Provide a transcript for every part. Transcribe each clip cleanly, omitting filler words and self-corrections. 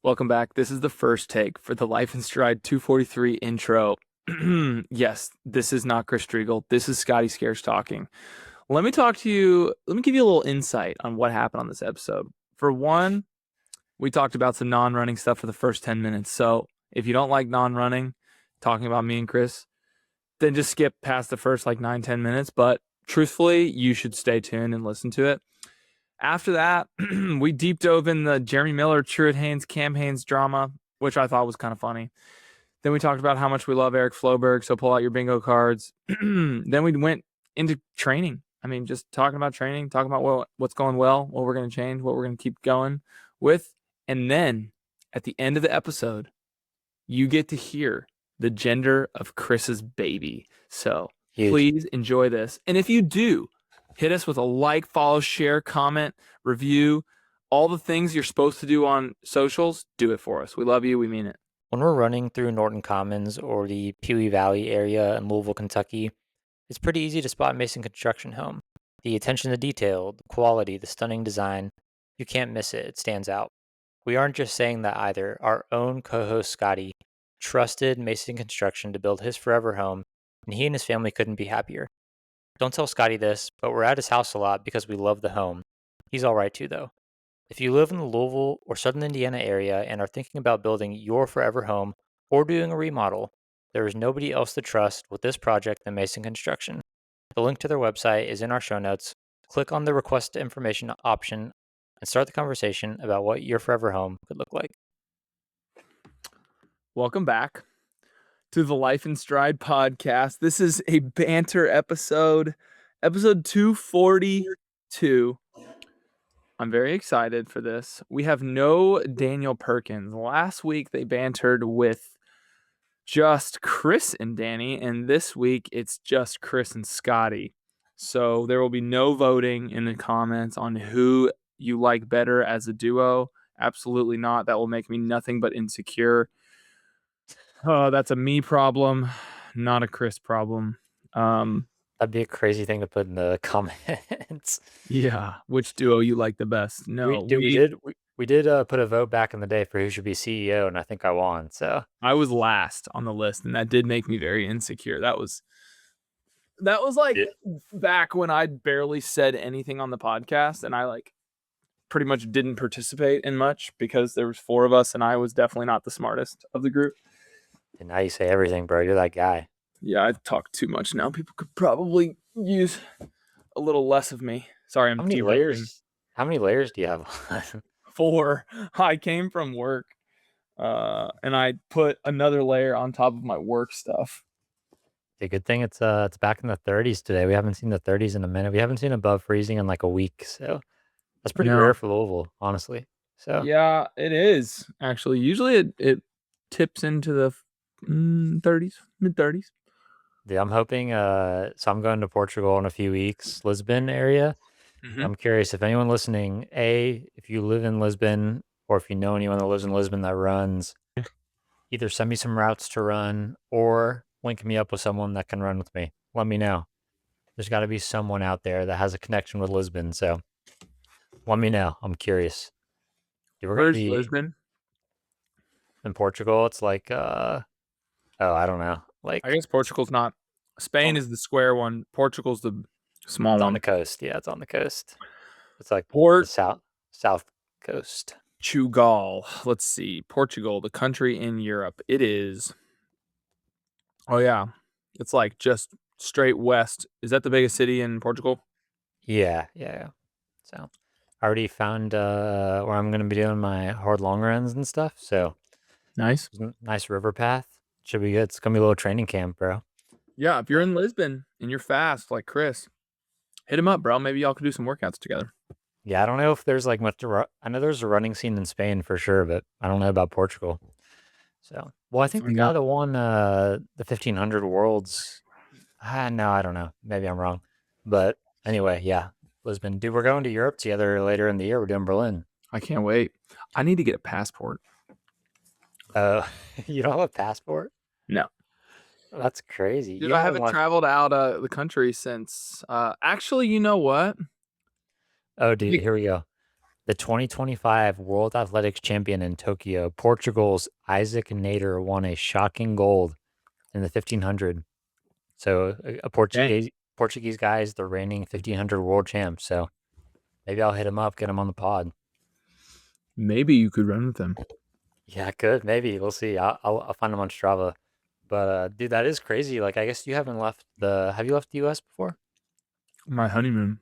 Welcome back. This is the first take for the Life in Stride 243 intro. Yes, this is not Chris Strieg. This is Scotty Scares talking. Let me talk to you. Let me give you a little insight on what happened on this episode. For one, we talked about some non-running stuff for the first 10 minutes. So if you don't like non-running, talking about me and Chris, then just skip past the first 9-10 minutes. But truthfully, you should stay tuned and listen to it. After that, we deep dove in the Jeremy Miller, Truett Hanes, Cam Hanes drama, which I thought was kind of funny. Then we talked about how much we love Eric Floberg, so pull out your bingo cards. Then we went into training. I mean, just talking about training, talking about what's going well, what we're going to change, what we're going to keep going with. And then at the end of the episode, you get to hear the gender of Chris's baby. So Please enjoy this. And if you do, hit us with a like, follow, share, comment, review, all the things you're supposed to do on socials. Do it for us. We love you. We mean it. When we're running through Norton Commons or the Pewee Valley area in Louisville, Kentucky, it's pretty easy to spot Mason Construction Home. The attention to detail, the quality, the stunning design, you can't miss it. It stands out. We aren't just saying that either. Our own co-host Scotty trusted Mason Construction to build his forever home, and he and his family couldn't be happier. Don't tell Scotty this, but we're at his house a lot because we love the home. He's all right too, though. If you live in the Louisville or Southern Indiana area and are thinking about building your forever home or doing a remodel, there is nobody else to trust with this project than Mason Construction. The link to their website is in our show notes. Click on the request information option and start the conversation about what your forever home could look like. Welcome back to the Life in Stride podcast. This is a banter episode 242. I'm very excited for this. We have no Daniel Perkins. Last week they bantered with just Chris and Danny, and this week it's just Chris and Scotty. So there will be no voting in the comments on who you like better as a duo. Absolutely not. That will make me nothing but insecure. That's a me problem, not a Chris problem. That'd be a crazy thing to put in the comments. Yeah, which duo you like the best? No, we did put a vote back in the day for who should be CEO, and I think I won. So I was last on the list, and that did make me very insecure. That was like back when I barely said anything on the podcast, and I pretty much didn't participate in much because there was 4 of us, and I was definitely not the smartest of the group. And now you say everything, bro. You're that guy. Yeah, I talk too much now. People could probably use a little less of me. Sorry, I'm How many layers? How many layers do you have? 4. I came from work, and I put another layer on top of my work stuff. The good thing it's back in the 30s today. We haven't seen the 30s in a minute. We haven't seen above freezing in like a week, so that's pretty rare for Louisville, honestly. So yeah, it is actually. Usually it tips into the 30s, mid 30s. Yeah, I'm hoping. So I'm going to Portugal in a few weeks, Lisbon area. Mm-hmm. I'm curious if anyone listening, if you live in Lisbon or if you know anyone that lives in Lisbon that runs, either send me some routes to run or link me up with someone that can run with me. Let me know. There's got to be someone out there that has a connection with Lisbon. So let me know. I'm curious. Where's Lisbon? In Portugal, it's like, I don't know. Like, I guess Portugal's not. Spain is the square one. Portugal's the small one. On the coast. Yeah, it's on the coast. It's like Port the south coast. Chugal. Let's see. Portugal, the country in Europe. It is. Oh, yeah. It's like just straight west. Is that the biggest city in Portugal? Yeah. So I already found where I'm going to be doing my hard long runs and stuff. So nice. Nice river path. Should be good. It's going to be a little training camp, bro. Yeah, if you're in Lisbon and you're fast like Chris, hit him up, bro. Maybe y'all could do some workouts together. Yeah, I don't know if there's like much I know there's a running scene in Spain for sure, but I don't know about Portugal. So, well, I think the guy that won the 1500 Worlds, no, I don't know. Maybe I'm wrong. But anyway, yeah, Lisbon. Dude, we're going to Europe together later in the year. We're doing Berlin. I can't wait. I need to get a passport. You don't have a passport? No. That's crazy. Dude, I haven't traveled out of the country since. Actually, you know what? Oh, dude, here we go. The 2025 World Athletics Champion in Tokyo, Portugal's Isaac Nader won a shocking gold in the 1500. So a Dang. Portuguese guy is the reigning 1500 world champ. So maybe I'll hit him up, get him on the pod. Maybe you could run with them. Yeah, good. Maybe we'll see. I'll find him on Strava. But dude, that is crazy. Like, I guess you haven't left the. Have you left the U.S. before? My honeymoon.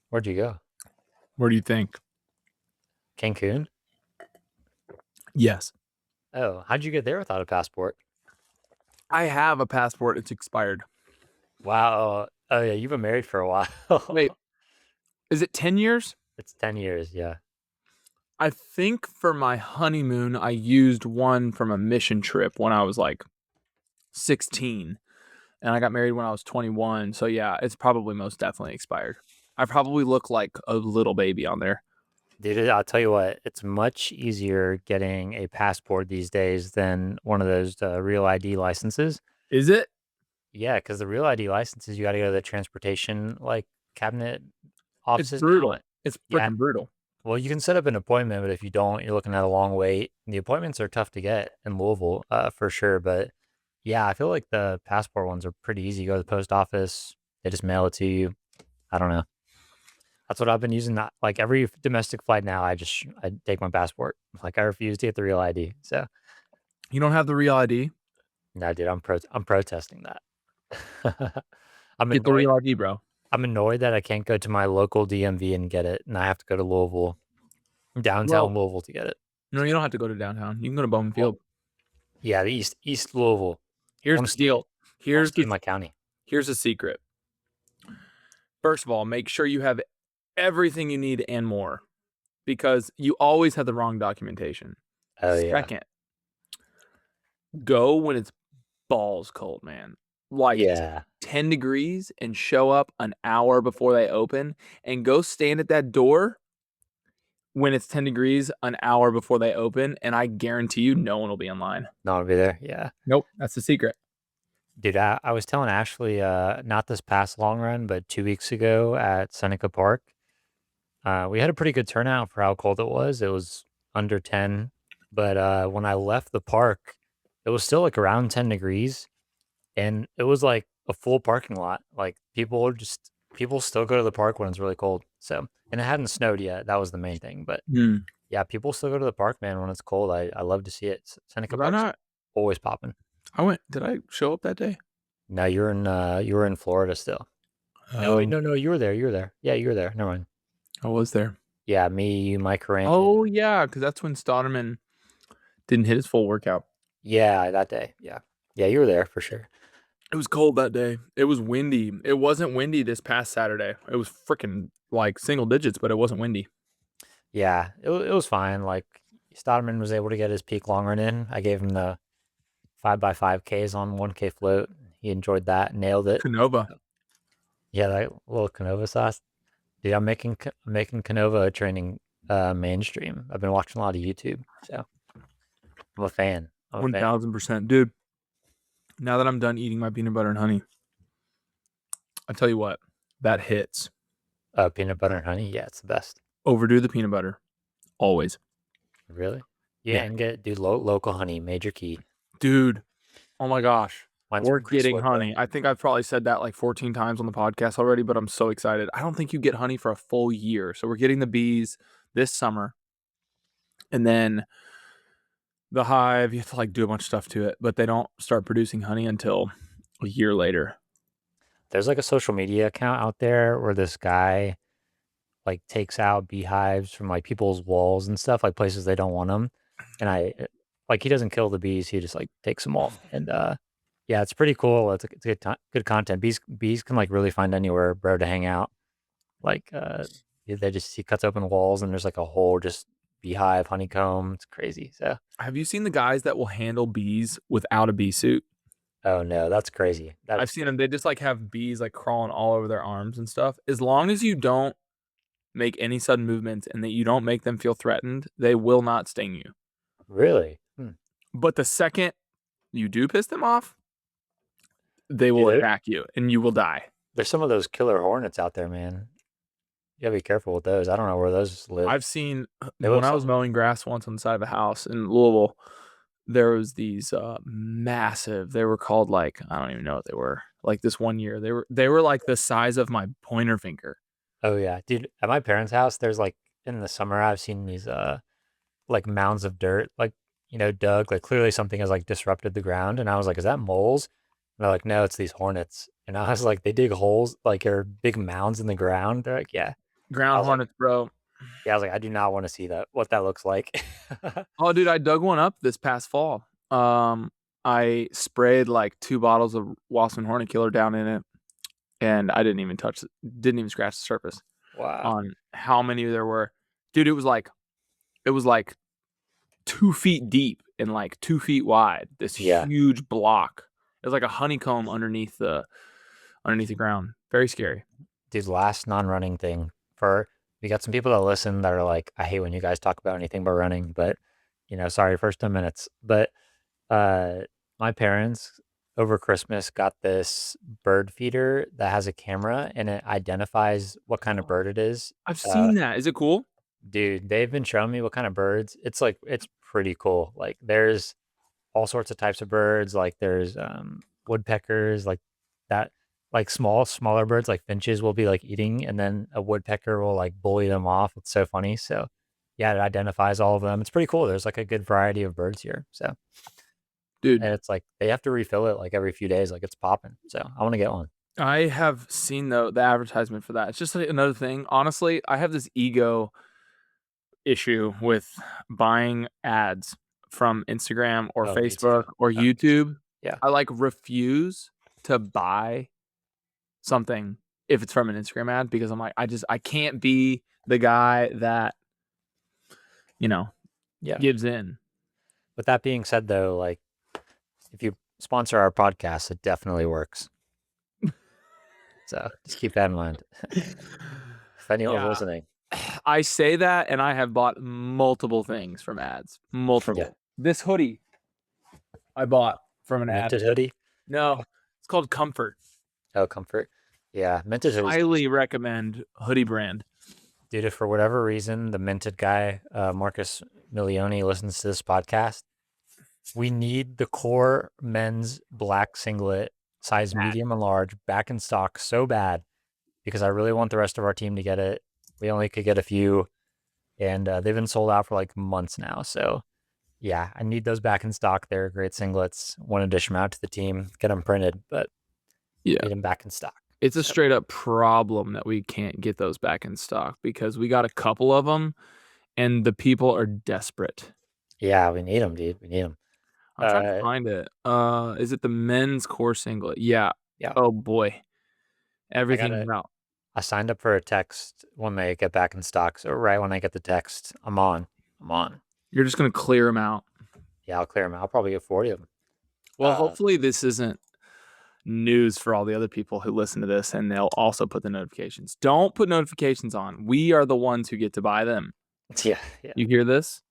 Where'd you go? Where do you think? Cancun? Yes. Oh, how'd you get there without a passport? I have a passport. It's expired. Wow. Oh yeah, you've been married for a while. Wait, is it 10 years? It's 10 years. Yeah. I think for my honeymoon, I used one from a mission trip when I was like 16. And I got married when I was 21. So yeah, it's probably most definitely expired. I probably look like a little baby on there. Dude, I'll tell you what, it's much easier getting a passport these days than one of those real ID licenses. Is it? Yeah, because the real ID licenses, you got to go to the transportation like cabinet It's offices now. brutal. It's Yeah, freaking brutal. well, you can set up an appointment, but if you don't, you're looking at a long wait. And the appointments are tough to get in Louisville, for sure. But yeah, I feel like the passport ones are pretty easy. You go to the post office, they just mail it to you. I don't know. That's what I've been using. That like every domestic flight now, I take my passport. Like I refuse to get the real ID. So You don't have the real ID? no, dude, I'm protesting that. I'm Get the annoyed. real ID, bro. I'm annoyed that I can't go to my local DMV and get it, and I have to go to Louisville, downtown Well, Louisville, to get it. no, you don't have to go to downtown. You can go to Bowman Well, Field. yeah, the East Louisville. I Here's want the to stay. deal. I want to Here's stay the in my county. here's the secret. First of all, make sure you have everything you need and more, because you always have the wrong documentation. Oh yeah, Second, go when it's balls cold, man. Like yeah. 10 degrees, and show up an hour before they open, and go stand at that door when it's 10 degrees an hour before they open, and I guarantee you no one will be in line. No, I'll be there. Yeah, Nope, that's the secret. dude. I was telling Ashley, not this past long run, but 2 weeks ago at Seneca Park, we had a pretty good turnout for how cold it was. It was under 10, but when I left the park, it was still like around 10 degrees, and it was like a full parking lot. Like people still go to the park when it's really cold. So, and it hadn't snowed yet. That was the main thing. But yeah, people still go to the park, man, when it's cold. I love to see it. Seneca Was I Park's not? always popping. Did I show up that day? No, you were in Florida still. No, wait, no, you were there. You were there. Yeah, you were there. Never mind. I was there. Yeah, me, you, Mike Rand. Oh, yeah, because that's when Stoudemire didn't hit his full workout. Yeah, that day. Yeah. Yeah, you were there for sure. It was cold that day. It was windy. It wasn't windy this past Saturday. It was freaking like single digits, but it wasn't windy. Yeah, it was fine. Like Stoudemire was able to get his peak long run in. I gave him the 5x5Ks on 1K float. He enjoyed that, nailed it. Canova. Yeah, that little Canova sauce. Dude, I'm making Canova training mainstream. I've been watching a lot of YouTube, so I'm a fan. I'm a fan. 1000%. Dude, now that I'm done eating my peanut butter and honey, I tell you what, that hits. Peanut butter and honey. Yeah, it's the best. Overdo the peanut butter. Always. Really? Yeah, and get dude local honey, major key. Dude, oh my gosh. Mine's We're from Chris getting Wood, honey. I think I've probably said that like 14 times on the podcast already, but I'm so excited. I don't think you get honey for a full year. So we're getting the bees this summer. And then the hive, you have to like do a bunch of stuff to it, but they don't start producing honey until a year later. There's like a social media account out there where this guy like takes out beehives from like people's walls and stuff, like places they don't want them. And like he doesn't kill the bees, he just like takes them off. And yeah, it's pretty cool. It's good content. Bees can like really find anywhere, bro, to hang out. Like he cuts open walls and there's like a whole just beehive, honeycomb. It's crazy. So Have you seen the guys that will handle bees without a bee suit? oh no, that's crazy. I've seen them. They just like have bees like crawling all over their arms and stuff. As long as you don't make any sudden movements and that you don't make them feel threatened, they will not sting you. Really. But the second you do piss them off, they will Dude, attack you and you will die. there's some of those killer hornets out there, man. You gotta be careful with those. I don't know where those live. I've seen They when live I was somewhere. mowing grass once on the side of a house in Louisville, there was these massive, they were called like, I don't even know what they were. Like this one year, they were like the size of my pointer finger. Oh yeah, dude. At my parents' house, there's like in the summer, I've seen these like mounds of dirt, like dug. Like clearly something has like disrupted the ground, and I was like, "Is that moles?" And they're like, "No, it's these hornets." And I was like, "They dig holes, like are big mounds in the ground." They're like, "Yeah." I Ground was like, hornets, bro. "Yeah." I was like, "I do not want to see that. What that looks like." Oh, dude, I dug one up this past fall. I sprayed like 2 bottles of Wasp and Hornet Killer down in it, and I didn't even scratch the surface Wow. on how many there were. Dude, it was like 2 feet deep and like 2 feet wide. This Yeah, huge block. It was like a honeycomb underneath the ground. Very scary. dude. Last non-running thing for we got some people that listen that are like, "I hate when you guys talk about anything but running," but sorry, first 10 minutes, but Uh, my parents over Christmas got this bird feeder that has a camera and it identifies what kind of Oh, bird it is. I've Uh, seen that. Is it cool? Dude, they've been showing me what kind of birds. It's like it's pretty cool. Like there's all sorts of types of birds. Like there's woodpeckers, like that, like smaller birds like finches will be like eating, and then a woodpecker will like bully them off. It's so funny. So yeah, it identifies all of them. It's pretty cool. There's like a good variety of birds here. So Dude, and it's like they have to refill it like every few days, like it's popping. So I want to get one. I have seen the advertisement for that. It's just like another thing. Honestly, I have this ego issue with buying ads from Instagram or Oh, me too. Facebook or Oh, me too. YouTube. Yeah. I like refuse to buy something if it's from an Instagram ad because I'm like, I can't be the guy that, you know, Yeah. gives in. With that being said, though, like if you sponsor our podcast, it definitely works. So just keep that in mind. If anyone's Yeah. listening. I say that and I have bought multiple things from ads. Yeah. Multiple. This hoodie I bought from an ad. Minted hoodie. No, it's called Comfort. Oh, comfort. Yeah. Minted hoodie's nice. Highly recommend hoodie brand. Dude, if for whatever reason the minted guy, Marcus Milioni, listens to this podcast, we need the core men's black singlet, size Bad. medium and large, back in stock so bad because I really want the rest of our team to get it. We only could get a few, and they've been sold out for like months now. So, yeah, I need those back in stock. They're great singlets. Want to dish them out to the team, get them printed, but Yeah. need them back in stock. It's a So, straight up problem that we can't get those back in stock because we got a couple of them and the people are desperate. yeah, we need them, dude. We need them. I'm trying to find it. Is it the men's core singlet? Yeah. Yeah, Oh boy. I got Everything's it. out. I signed up for a text when they get back in stock. So right when I get the text, I'm on. I'm on. You're just gonna clear them out. Yeah, I'll clear them. I'll probably get 40 of them. Well, hopefully this isn't news for all the other people who listen to this and they'll also put the notifications. Don't put notifications on. We are the ones who get to buy them. Yeah, yeah, You hear this?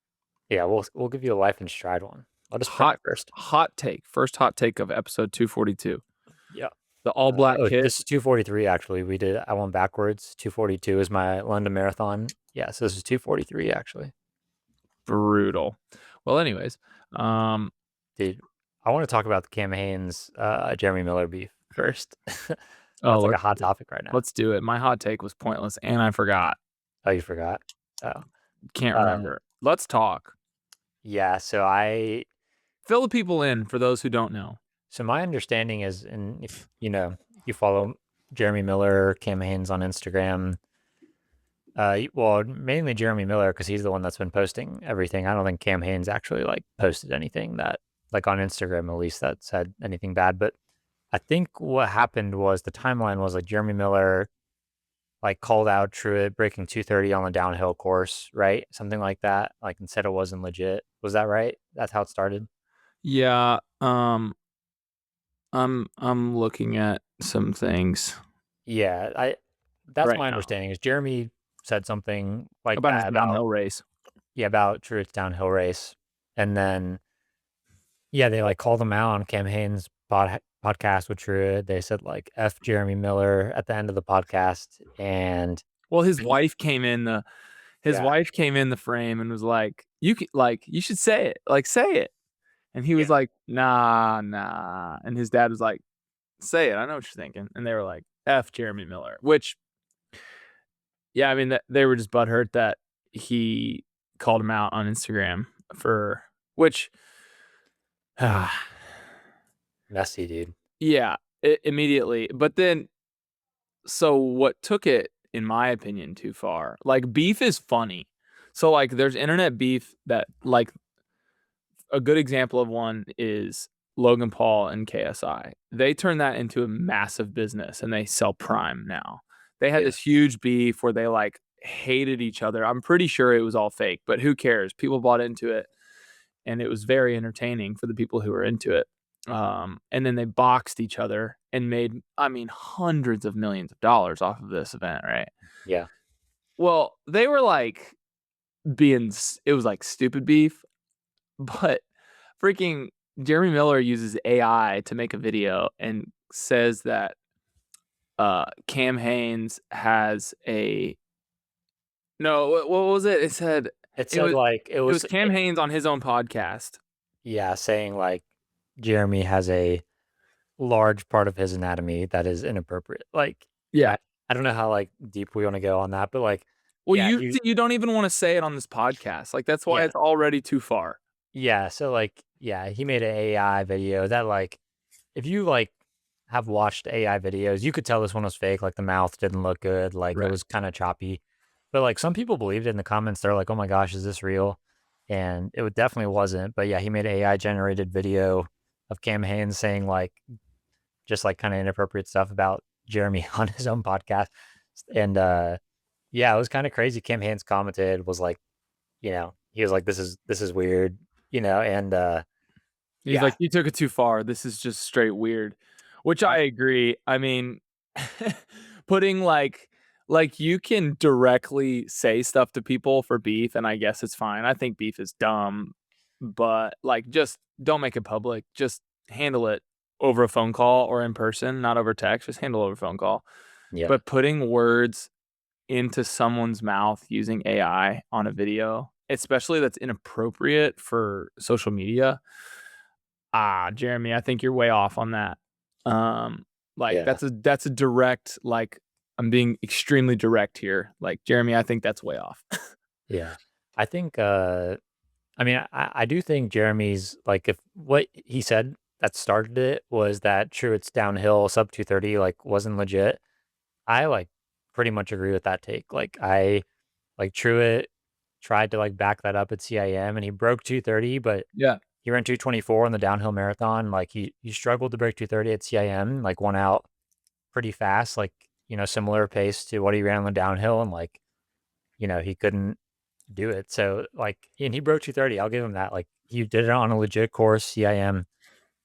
yeah. We'll give you a life in stride one. Let us print Hot it first. hot take. First hot take of episode 242. Yeah. The all black Oh, kit. this is 243 actually. I went backwards. 242 is my London Marathon. Yeah, so this is 243 actually. Brutal. Well, anyways, Dude, I want to talk about the Cam Hanes, Jeremy Miller beef first. oh, That's like a hot topic right now. let's do it. My hot take was pointless and I forgot. Oh, you forgot? Oh, Can't uh, remember. Let's talk. yeah. Fill the people in for those who don't know. So my understanding is, and if you follow Jeremy Miller, Cam Hanes on Instagram, well, mainly Jeremy Miller because he's the one that's been posting everything. I don't think Cam Hanes actually like posted anything that like on Instagram at least that said anything bad. But I think what happened was the timeline was like Jeremy Miller like called out Truett breaking 230 on the downhill course, right? Something like that. Like and said it wasn't legit. Was that right? That's how it started. Yeah, I'm looking at some things Yeah, I that's right my now understanding is Jeremy said something like about his that about downhill race. yeah, about Truett's downhill race. And then yeah, they like called him out on Cam Hanes podcast with Truett. They said like F Jeremy Miller at the end of the podcast. And Well, his wife came in Yeah, the frame and was like, you should say it. Like, say it. And he was yeah, like, nah, nah. And his dad was like, say it. I know what you're thinking. And they were like, F Jeremy Miller. Which, yeah, I mean, they were just butthurt that he called him out on Instagram for which, messy, dude. yeah, immediately. But then, so what took it, in my opinion, too far? Like, beef is funny. So, like, there's internet beef that, like, a good example of one is Logan Paul and KSI. They turned that into a massive business and they sell Prime now. They had Yeah, this huge beef where they like hated each other. I'm pretty sure it was all fake, but who cares? People bought into it and it was very entertaining for the people who were into it. And then they boxed each other and made, I mean, hundreds of millions of dollars off of this event, right? yeah. Well, they were like it was like stupid beef, but freaking Jeremy Miller uses AI to make a video and says that Cam Hanes has a no. What was it? It said It it said was like it was Cam Hanes on his own podcast. yeah, saying like Jeremy has a large part of his anatomy that is inappropriate. Like Yeah. I, I don't know how like deep we want to go on that, but like Well, yeah, you don't even want to say it on this podcast. Like that's why yeah, it's already too far. yeah. So like yeah, he made an AI video that like if you like have watched AI videos, you could tell this one was fake. Like the mouth didn't look good, like it Right. was kind of choppy. But like some people believed it in the comments. They're like, "Oh my gosh, is this real?" And definitely wasn't. But yeah, he made an AI generated video of Cam Hanes saying like just like kind of inappropriate stuff about Jeremy on his own podcast. And yeah, it was kind of crazy. Cam Hanes commented was like, he was like, this is weird, and He's yeah, like, you took it too far. This is just straight weird, which I agree. I mean, putting like you can directly say stuff to people for beef, and I guess it's fine. I think beef is dumb, but like just don't make it public. Just handle it over a phone call or in person, not over text. Just handle it over a phone call. yeah, But putting words into someone's mouth using AI on a video, especially that's inappropriate for social media, Jeremy, I think you're way off on that. Like yeah, that's a direct, like, I'm being extremely direct here. Like, Jeremy, I think that's way off. yeah. I think, I mean, I do think Jeremy's like if what he said that started it was that Truett's downhill sub 230 like wasn't legit. I like pretty much agree with that take. Like I like Truett tried to like back that up at CIM and he broke 230, but Yeah. he ran 224 in the downhill marathon. Like he struggled to break 230 at CIM, like went out pretty fast, like, similar pace to what he ran on the downhill and like, he couldn't do it. So like and he broke 230. I'll give him that. Like he did it on a legit course, CIM.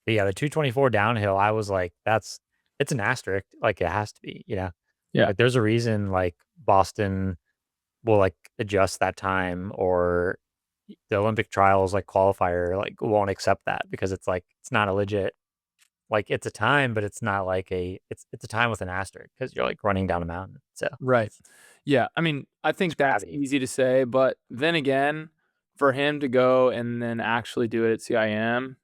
But yeah, the 224 downhill, I was like, it's an asterisk. Like it has to be. Yeah. Like there's a reason like Boston will like adjust that time or the Olympic trials like qualifier like won't accept that because it's like it's not a legit like it's a time, but it's not like it's a time with an asterisk because you're like running down a mountain. So Right. Yeah. I mean, I it's think that's gravity. easy to say, but then again, for him to go and then actually do it at CIM,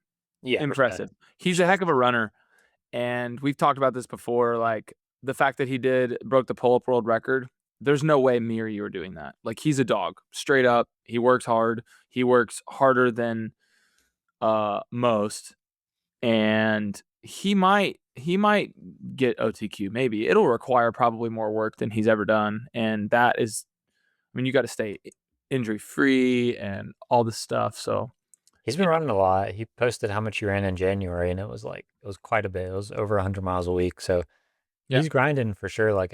Yeah, respect. impressive. He's a heck of a runner. And we've talked about this before, like the fact that he broke the pull-up world record. There's no way me or you are doing that. Like he's a dog, straight up. He works hard. He works harder than most, and he might get OTQ. Maybe it'll require probably more work than he's ever done, and that is, I mean, you got to stay injury free and all this stuff. So He's been running a lot. He posted how much he ran in January, and it was quite a bit. It was over 100 miles a week. So yeah, he's grinding for sure. Like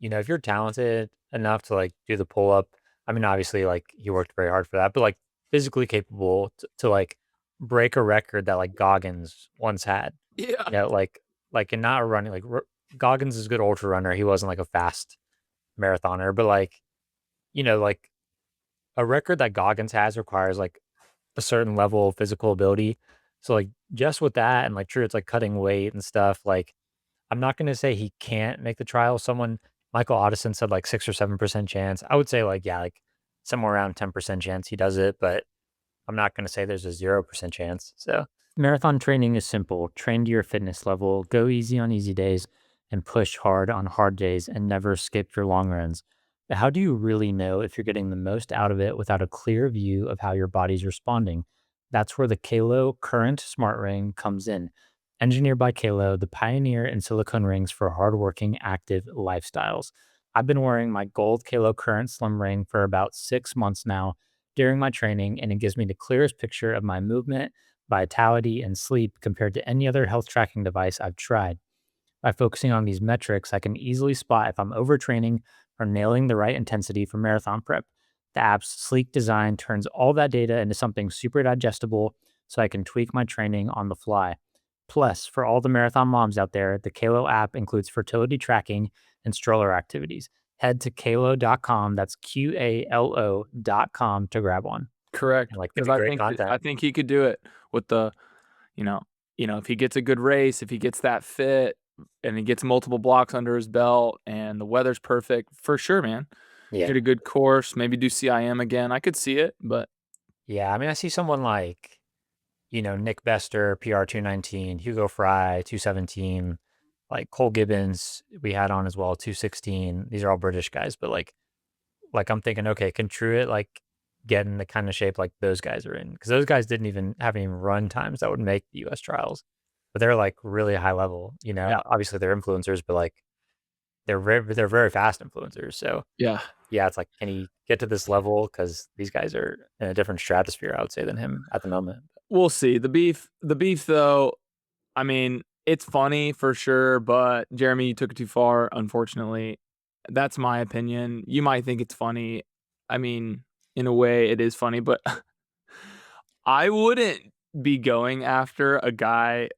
if you're talented enough to like do the pull up, I mean, obviously, like he worked very hard for that, but like physically capable to like break a record that like Goggins once had. yeah, Like and not running like Goggins is a good ultra runner. He wasn't like a fast marathoner, but like a record that Goggins has requires like a certain level of physical ability. So like just with that and like true, it's like cutting weight and stuff. Like I'm not gonna say he can't make the trial. Someone Michael Addison said like 6 or 7% chance. I would say like, yeah, like somewhere around 10% chance he does it, but I'm not going to say there's a 0% chance. So marathon training is simple. Train to your fitness level, go easy on easy days, and push hard on hard days and never skip your long runs. But how do you really know if you're getting the most out of it without a clear view of how your body's responding? That's where the QALO Current Smart Ring comes in. Engineered by QALO, the pioneer in silicone rings for hardworking, active lifestyles. I've been wearing my gold QALO Current Slim Ring for about 6 months now during my training, and it gives me the clearest picture of my movement, vitality, and sleep compared to any other health tracking device I've tried. By focusing on these metrics, I can easily spot if I'm overtraining or nailing the right intensity for marathon prep. The app's sleek design turns all that data into something super digestible so I can tweak my training on the fly. Plus, for all the marathon moms out there, the Kalo app includes fertility tracking and stroller activities. Head to kalo.com, that's QALO.com to grab one. Correct, And like because pretty great I content. think he could do it with the, you know, if he gets a good race, if he gets that fit, and he gets multiple blocks under his belt, and the weather's perfect, for sure, man. Get Yeah. a good course, maybe do CIM again. I could see it, but Yeah. I mean, I see someone like, Nick Bester, PR 219, Hugo Fry, 217, like Cole Gibbons, we had on as well, 216. These are all British guys, but like I'm thinking, okay, can Truett like get in the kind of shape like those guys are in? Because those guys didn't even have any run times that would make the US trials. But they're like really high level, yeah, Obviously they're influencers, but like they're very fast influencers. So yeah. yeah, it's like, can he get to this level? Because these guys are in a different stratosphere, I would say, than him at the moment. We'll see. The beef, though. I mean, it's funny for sure, but Jeremy, you took it too far. Unfortunately, that's my opinion. You might think it's funny. I mean, in a way, it is funny, but I wouldn't be going after a guy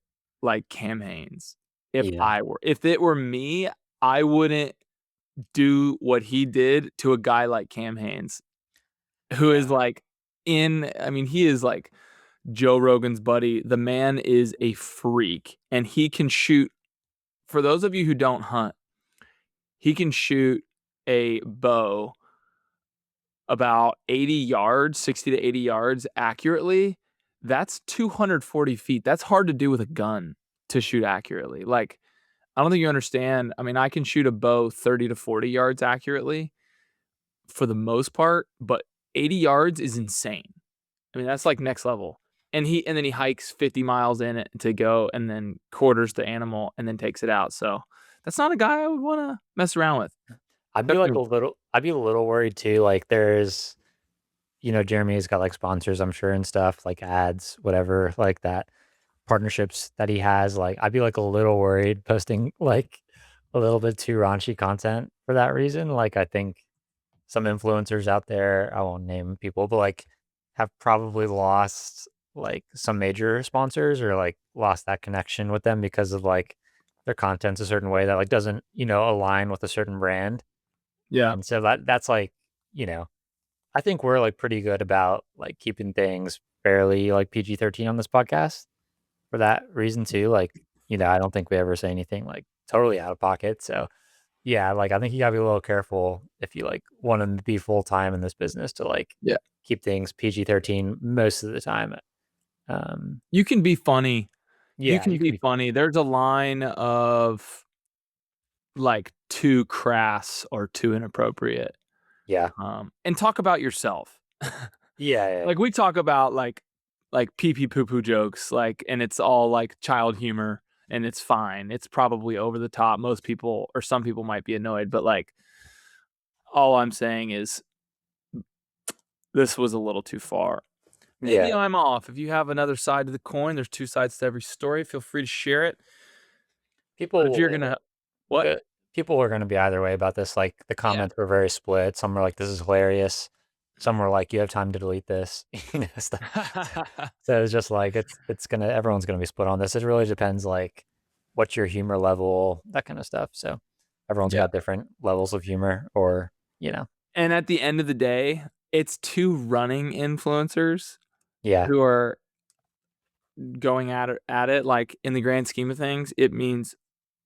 like Cam Hanes. Yeah, If it were me, I wouldn't do what he did to a guy like Cam Hanes, who is yeah, like I mean, he is like Joe Rogan's buddy. The man is a freak, and he can shoot. For those of you who don't hunt, he can shoot a bow about 80 yards, 60 to 80 yards accurately. That's 240 feet. That's hard to do with a gun to shoot accurately. Like, I don't think you understand. I mean, I can shoot a bow 30 to 40 yards accurately for the most part, but 80 yards is insane. I mean, that's like next level. And then he hikes 50 miles in it to go and then quarters the animal and then takes it out. So that's not a guy I would want to mess around with. Especially I'd be a little worried too. Like there's, Jeremy has got like sponsors, I'm sure, and stuff like ads, whatever, like that partnerships that he has. Like I'd be like a little worried posting like a little bit too raunchy content for that reason. Like I think some influencers out there, I won't name people, but like have probably lost like some major sponsors or like lost that connection with them because of like their content's a certain way that like doesn't, align with a certain brand. yeah. And so that's like, you know, I think we're like pretty good about like keeping things fairly like PG-13 on this podcast for that reason too. Like, I don't think we ever say anything like totally out of pocket. So yeah, like I think you gotta be a little careful if you like want to be full time in this business to like Yeah. keep things PG-13 most of the time. Um, You can be funny. You yeah, can you can be be funny. There's a line of like too crass or too inappropriate. yeah, And talk about yourself. yeah, yeah, Like we talk about like pee pee poo poo jokes, like, and it's all like child humor and it's fine. It's probably over the top. Most people or some people might be annoyed, but like all I'm saying is this was a little too far. Maybe yeah. I'm off. If you have another side to the coin, there's two sides to every story. Feel free to share it. But if you're People gonna what? uh, people are gonna be either way about this. Like the Yeah. comments were very split. Some were like, "This is hilarious." Some were like, "You have time to delete this," stuff. So it's just like it's gonna everyone's gonna be split on this. It really depends like what's your humor level, that kind of stuff. So everyone's Yeah. got different levels of humor or, And at the end of the day, it's two running influencers yeah, who are going at it like in the grand scheme of things, it means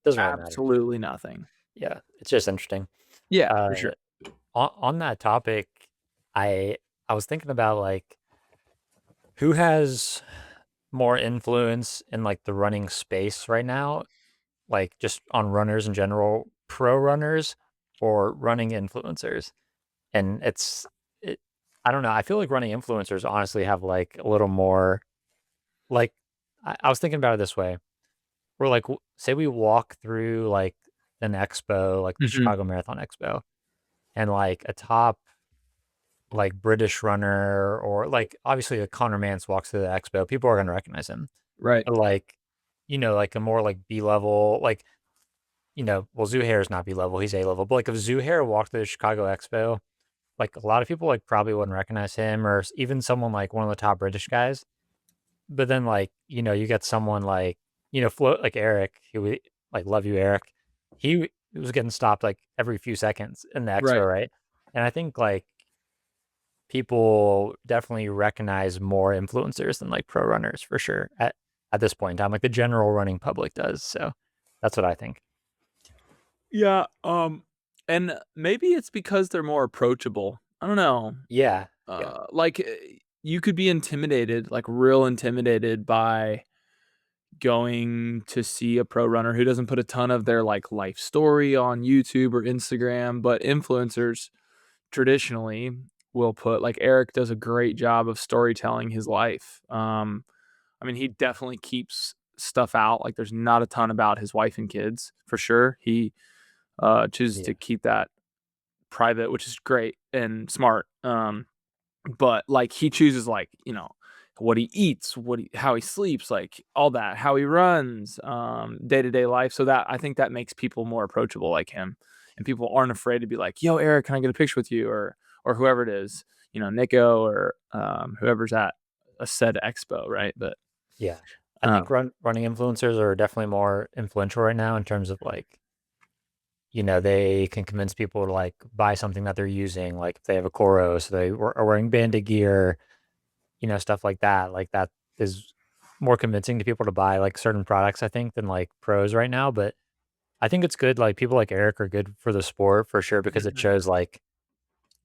doesn't really matter. absolutely nothing. Yeah, it's just interesting. Yeah, Uh, for sure. on that topic, I I was thinking about like who has more influence in like the running space right now, like just on runners in general, pro runners or running influencers. And it, I don't know. I feel like running influencers honestly have like a little more like I was thinking about it this way. We're like say we walk through like an expo, like the Hmm. Chicago Marathon Expo, and like a top like British runner or like obviously a Connor Mance walks through the expo, people are gonna recognize him. Right. But like, like a more like B level, like, well, Zuhair is not B level, he's A level. But like if Zuhair walked through the Chicago Expo, like a lot of people like probably wouldn't recognize him or even someone like one of the top British guys. But then like, you get someone like, float like Eric, like love you, Eric. He was getting stopped like every few seconds in the Right. expo, right? And I think like people definitely recognize more influencers than like pro runners for sure at this point in time. Like the general running public does. So that's what I think. Yeah. And maybe it's because they're more approachable. I don't know. Yeah. Yeah. Like you could be intimidated, like real intimidated by going to see a pro runner who doesn't put a ton of their like life story on YouTube or Instagram, but influencers traditionally will put like Eric does a great job of storytelling his life. I mean, he definitely keeps stuff out. Like there's not a ton about his wife and kids for sure. He chooses Yeah. to keep that private, which is great and smart. But like he chooses like what he eats, how he sleeps, like all that, how he runs, day-to-day life. So that I think that makes people more approachable like him, and people aren't afraid to be like, yo, Eric, can I get a picture with you, or whoever it is, Nico, or whoever's at a said expo, right? But Yeah. I think um running influencers are definitely more influential right now in terms of like, they can convince people to like buy something that they're using. Like if they have a Coro, so they are wearing banded gear, stuff like that. Like that is more convincing to people to buy like certain products, I think, than like pros right now. But I think it's good. Like people like Eric are good for the sport for sure because it shows like,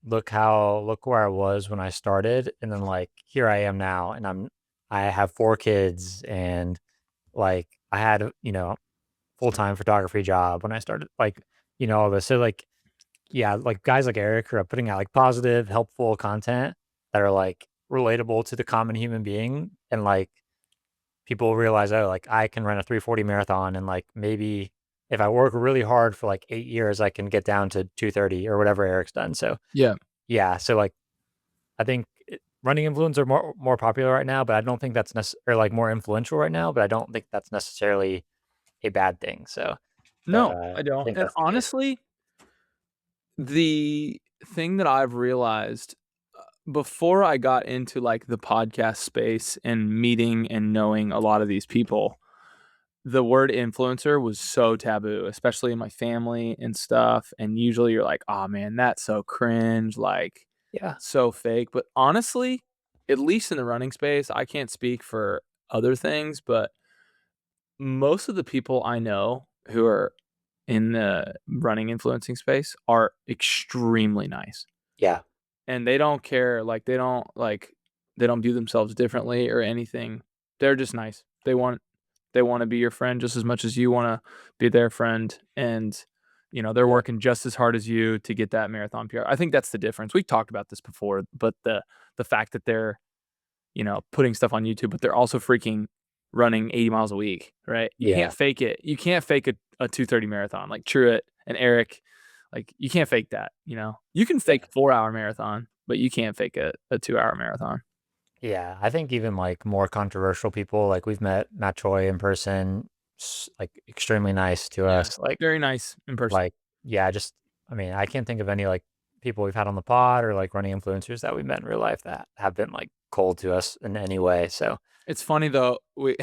look where I was when I started, and then like here I am now, and I have 4 kids, and like I had full-time photography job when I started, like all this. So like yeah, like guys like Eric who are putting out like positive, helpful content that are like relatable to the common human being, and like people realize, oh, like I can run a 340 marathon, and like maybe if I work really hard for like 8 years, I can get down to 230 or whatever Eric's done. So yeah, yeah, so like I think running influencers are more popular right now, but I don't think that's or like more influential right now, but I don't think that's necessarily a bad thing. So no, I I don't. think And that's the case. honestly, the thing that I've realized before I got into like the podcast space and meeting and knowing a lot of these people, the word influencer was so taboo, especially in my family and stuff. And usually you're like, oh man, that's so cringe, like Yeah, so fake. But honestly, at least in the running space, I can't speak for other things, but most of the people I know who are in the running influencing space are extremely nice, yeah, and they don't care, like they don't view themselves differently or anything. They're just nice. They want to be your friend just as much as you want to be their friend, and they're yeah, working just as hard as you to get that marathon PR. I think that's the difference. We talked about this before, but the fact that they're putting stuff on YouTube, but they're also freaking running 80 miles a week, right? You can't yeah, fake it. You can't fake a 230 marathon like Truett and Eric. Like you can't fake that. You can yeah. fake 4 hour marathon, but you can't fake a 2 hour marathon. Yeah, I think even like more controversial people, like we've met Matt Choi in person, like extremely nice to Yeah, us. Like, very nice in person. like, yeah, just, I mean, I can't think of any like people we've had on the pod or like running influencers that we met in real life that have been like cold to us in any way. So, It's funny though. We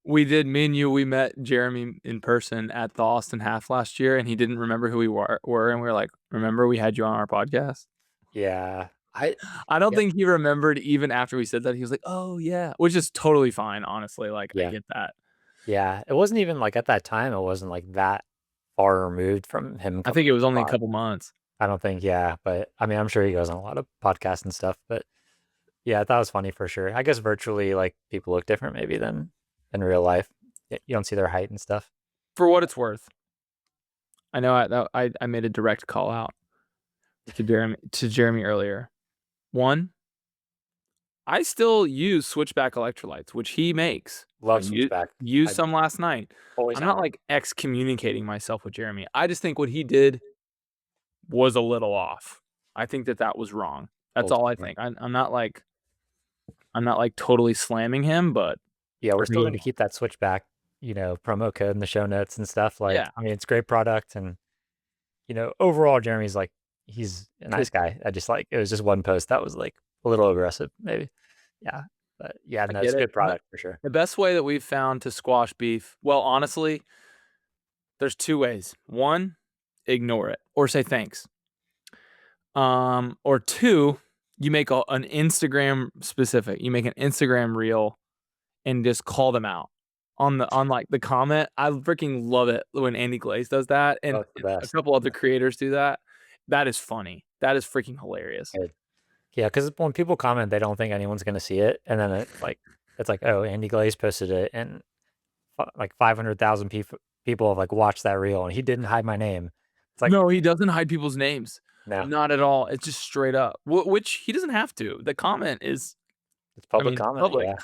me and you, we met Jeremy in person at the Austin Half last year, and he didn't remember who we were, and we were like, "Remember we had you on our podcast?" yeah, I don't yeah, think he remembered even after we said that. He was like, "Oh yeah," which is totally fine, honestly. Like I yeah, get that. yeah. It wasn't even like at that time, it wasn't like that far removed from him I coming think it on was the only a pod. couple months. I don't think, yeah, but I mean, I'm sure he goes on a lot of podcasts and stuff. But yeah, I thought it was funny for sure. I guess virtually, like people look different maybe than in real life. You don't see their height and stuff. For what it's worth, I know I made a direct call out to Jeremy earlier. One, I still use switchback electrolytes, which he makes. I Love Switchback. used I some last night. always I'm not have them. like excommunicating myself with Jeremy. I just think what he did was a little off. I think that was wrong. That's all I Ultimately. think. I'm not like totally slamming him, but Yeah, we're for still going to me, keep that Switchback, promo code in the show notes and stuff. Like, yeah, I mean, it's a great product, and overall, Jeremy's like, he's a nice it, guy. I just like it was just one post that was like a little aggressive, maybe. Yeah, but yeah, I no, it's get a it. good But product for sure. the best way that we've found to squash beef, well, honestly, there's two ways. One, ignore it or say thanks. Or two, you make an Instagram specific. You make an Instagram reel and just call them out on like the comment. I freaking love it when Andy Glaze does that, Oh, and it's the a best. couple other creators do that. That is funny. That is freaking hilarious. Good. Yeah, because when people comment, they don't think anyone's gonna see it, and then it's like, oh, Andy Glaze posted it, and like 500,000 people have like watched that reel, and he didn't hide my name. It's like, No, he doesn't hide people's names. no, Not at all. It's just straight up. Which he doesn't have to. The comment is, it's I public mean, comment. public. Yeah,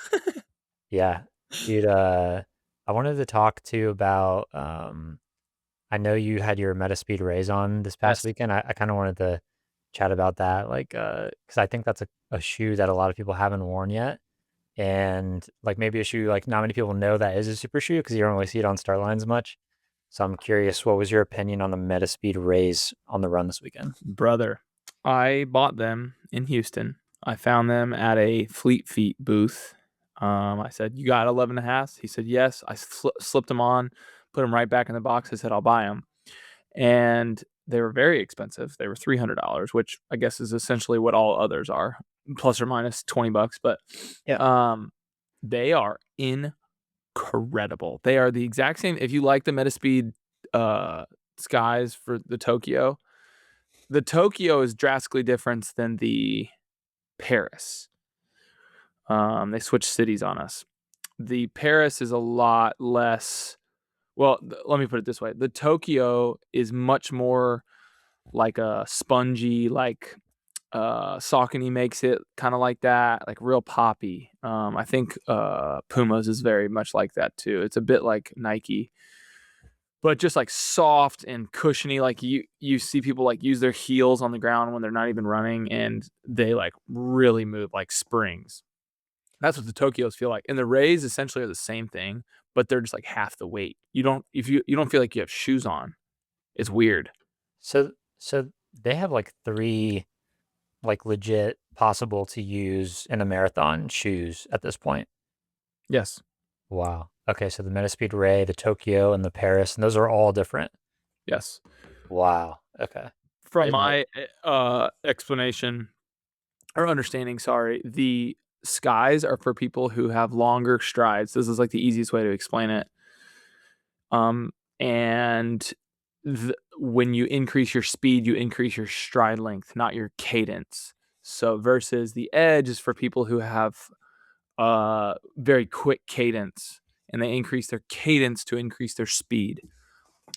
yeah, dude. I wanted to talk to you about. I know you had your Metaspeed Rays on this past Yes, weekend. I kind of wanted to chat about that, like, because I think that's a shoe that a lot of people haven't worn yet. And like maybe a shoe like not many people know that is a super shoe because you don't really see it on start lines much. So I'm curious, what was your opinion on the Metaspeed Rays on the run this weekend? brother. I bought them in Houston. I found them at a Fleet Feet booth. I said, "You got 11 and a half?" He said, "Yes." I slipped them on, put them right back in the box. I said, "I'll buy them." And they were very expensive. They were $300, which I guess is essentially what all others are, plus or minus 20 bucks. But Yeah. um, they are incredible. They are the exact same. If you like the Metaspeed skies for the Tokyo is drastically different than the Paris. They switched cities on us. The Paris is a lot less. Well, let me put it this way: the Tokyo is much more like a spongy, like Saucony makes it kind of like that, like real poppy. I think Puma's is very much like that too. It's a bit like Nike, but just like soft and cushiony. Like you see people like use their heels on the ground when they're not even running, and they like really move like springs. That's what the Tokyos feel like, and the Rays essentially are the same thing, but they're just like half the weight. You don't feel like you have shoes on. It's weird. So they have like three like legit possible to use in a marathon shoes at this point. Yes. Wow. Okay, so the Metaspeed Ray, the Tokyo, and the Paris, and those are all different. Yes. Wow. Okay. I From didn't know. my explanation or understanding, sorry, the skies are for people who have longer strides. This is like the easiest way to explain it. And when you increase your speed, you increase your stride length, not your cadence. So versus the edge is for people who have very quick cadence, and they increase their cadence to increase their speed.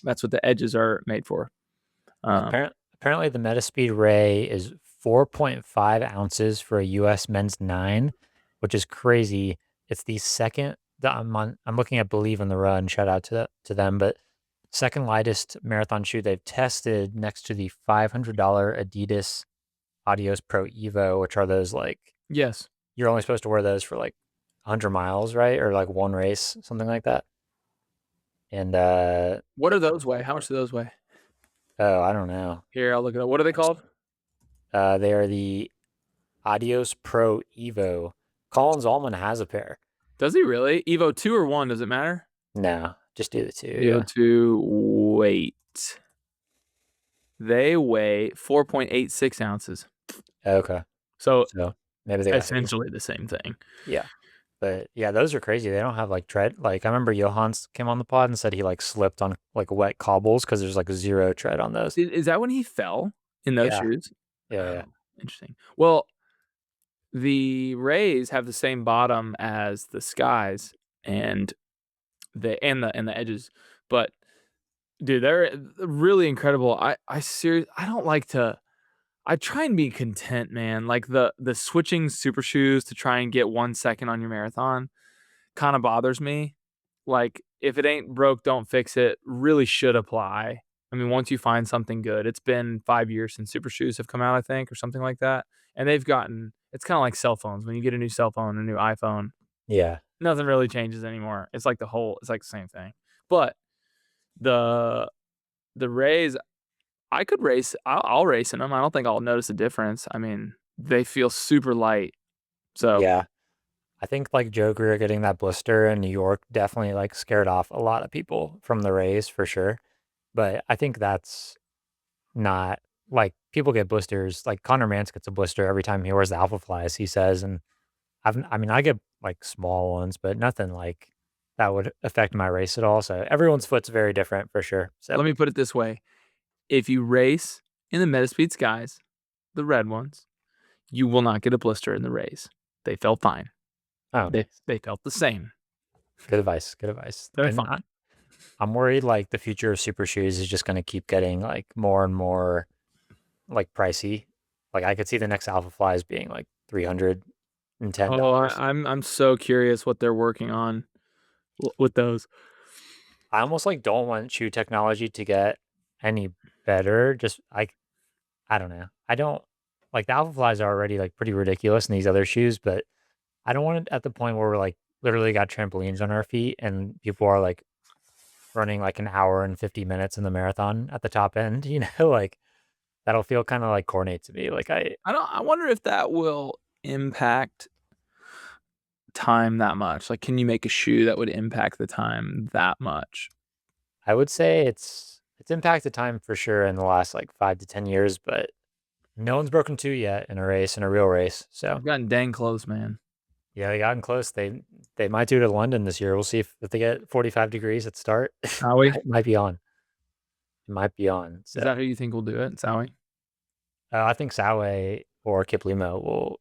That's what the edges are made for. Apparently, the Metaspeed Ray is 4.5 ounces for a US men's 9, which is crazy. It's the second that I'm looking at Believe in the Run. Shout out to them, but second lightest marathon shoe they've tested next to the $500 Adidas Adios Pro Evo, which are those like Yes. you're only supposed to wear those for like 100 miles, right? Or like one race, something like that. And What do those weigh? How much do those weigh? oh, I don't know. Here, I'll look it up. What are they called? They are the Adios Pro Evo. Collins Allman has a pair. Does he really? Evo 2 or 1? Does it matter? No, just do the two. Evo Yeah. 2 weight. They weigh 4.86 ounces. Okay. So So maybe they got heavier. essentially the same thing. Yeah. But yeah, those are crazy. They don't have like tread. Like I remember Johans came on the pod and said he like slipped on like wet cobbles because there's like zero tread on those. Is that when he fell in those Yeah, shoes? yeah. Oh, interesting. Well, the Rays have the same bottom as the Skies and the edges, but dude, they're really incredible. I don't like to. I try and be content, man. Like the switching super shoes to try and get 1 second on your marathon kind of bothers me. Like if it ain't broke, don't fix it. Really should apply. I mean, once you find something good, it's been 5 years since super shoes have come out, I think, or something like that. And they've gotten. It's kind of like cell phones. When you get a new cell phone, a new iPhone, Yeah. nothing really changes anymore. It's like it's like the same thing. But the the Rays, I could race. I'll race in them. I don't think I'll notice a difference. I mean, they feel super light. So Yeah. I think like Joe Greer getting that blister in New York definitely like scared off a lot of people from the Rays for sure. But I think that's not like people get blisters. Like Connor Mance gets a blister every time he wears the Alphafly, as he says. And I mean, I get like small ones, but nothing like that would affect my race at all. So everyone's foot's very different for sure. So let me put it this way: if you race in the Metaspeed Skies, the red ones, you will not get a blister in the Rays. They felt fine. oh, They felt the same. good advice. Good advice. They're And fine. I'm worried like the future of super shoes is just going to keep getting like more and more like pricey. Like I could see the next Alpha Flies being like Oh, $310. I'm so curious what they're working on with those. I almost like don't want shoe technology to get any better. Just I don't know. I don't like the Alpha Flies are already like pretty ridiculous in these other shoes, but I don't want it at the point where we're like literally got trampolines on our feet and people are like running like an hour and 50 minutes in the marathon at the top end, like that'll feel kind of like corny to me. Like I wonder if that will impact time that much. Like, can you make a shoe that would impact the time that much? I would say it's impacted time for sure in the last like 5 to 10 years, but no one's broken two yet in a race, in a real race. So I've gotten dang close, man. yeah, they gotten close. They might do it at London this year. We'll see if they get 45 degrees at start. Sowie? Might be on. It might be on. Is So that who you think will do it? Sowie? I think Sawe or Kiplimo will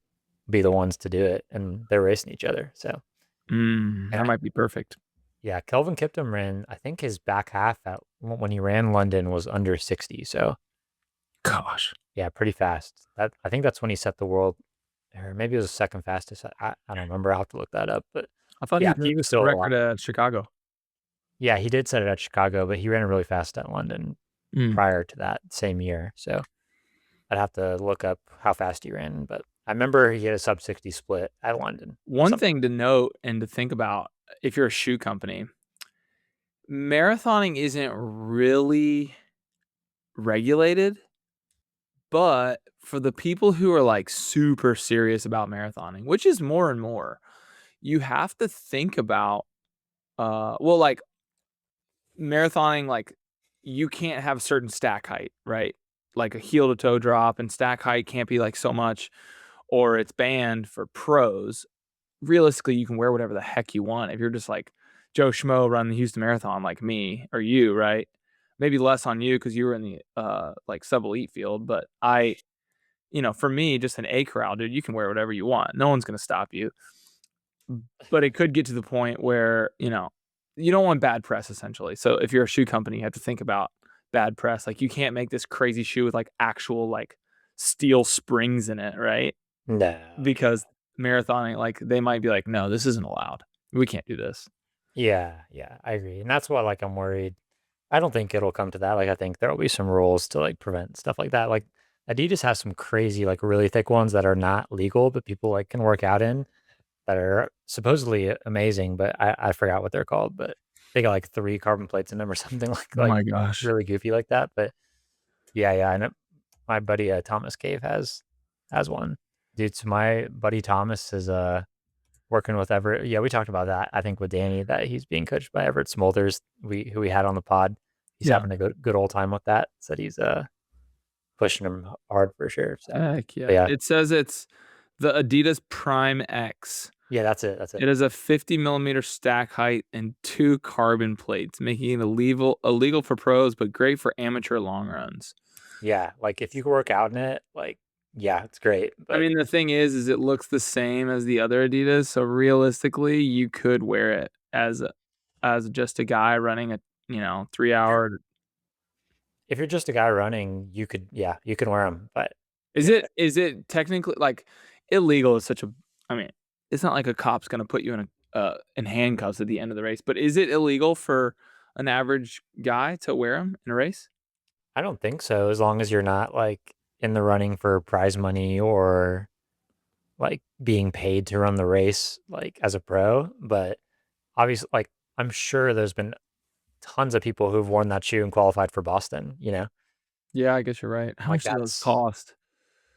be the ones to do it, and they're racing each other. So and That might be perfect. yeah, Kelvin Kiptum ran. I think his back half at when he ran London was under 60. So Gosh. yeah, pretty fast. That I think that's when he set the world, or maybe it was the second fastest. I don't remember. I'll have to look that up. But I thought he yeah, did he was the still a record lot. at Chicago. Yeah, he did set it at Chicago, but he ran it really fast at London Mm. prior to that same year. So I'd have to look up how fast he ran. But I remember he had a sub 60 split at London. One thing to note and to think about if you're a shoe company, marathoning isn't really regulated, but for the people who are like super serious about marathoning, which is more and more, you have to think about well, like marathoning, like you can't have a certain stack height, right? Like a heel to toe drop and stack height can't be like so much, or it's banned for pros. Realistically, you can wear whatever the heck you want. If you're just like Joe Schmo running the Houston Marathon like me or you, right? Maybe less on you because you were in the like sub elite field, but for me, just an A crowd, dude, you can wear whatever you want. No one's gonna stop you. But it could get to the point where, you don't want bad press essentially. So if you're a shoe company, you have to think about bad press. Like you can't make this crazy shoe with like actual like steel springs in it, right? No, Because marathoning, like they might be like, no, this isn't allowed. We can't do this. yeah, I agree, and that's why like I'm worried. I don't think it'll come to that. Like I think there'll be some rules to like prevent stuff like that. Like Adidas has some crazy like really thick ones that are not legal, but people like can work out in that are supposedly amazing. But I forgot what they're called. But they got like 3 carbon plates in them or something Oh my gosh. really goofy like that. But yeah, I know my buddy Thomas Cave has one. Dude, so my buddy Thomas is working with Everett. Yeah, we talked about that. I think with Danny that he's being coached by Everett Smolders, who we had on the pod. He's Yeah. having a good old time with that. Said he's pushing him hard for sure. So Heck yeah. but yeah, It says it's the Adidas Prime X. Yeah, that's it. That's it. It has a 50 millimeter stack height and 2 carbon plates, making it illegal for pros, but great for amateur long runs. Yeah, like if you can work out in it, like yeah, it's great. I But mean, the thing is it looks the same as the other Adidas, so realistically, you could wear it as just a guy running a 3 hour. if you're just a guy running, you could, yeah, you can wear them. But Is yeah, it technically like illegal is such a I mean, it's not like a cop's gonna put you in handcuffs at the end of the race, but is it illegal for an average guy to wear them in a race? I don't think so. As long as you're not like in the running for prize money or like being paid to run the race, like as a pro. But obviously, like I'm sure there's been tons of people who've worn that shoe and qualified for Boston. Yeah, I guess you're right. How Like much do those that's cost?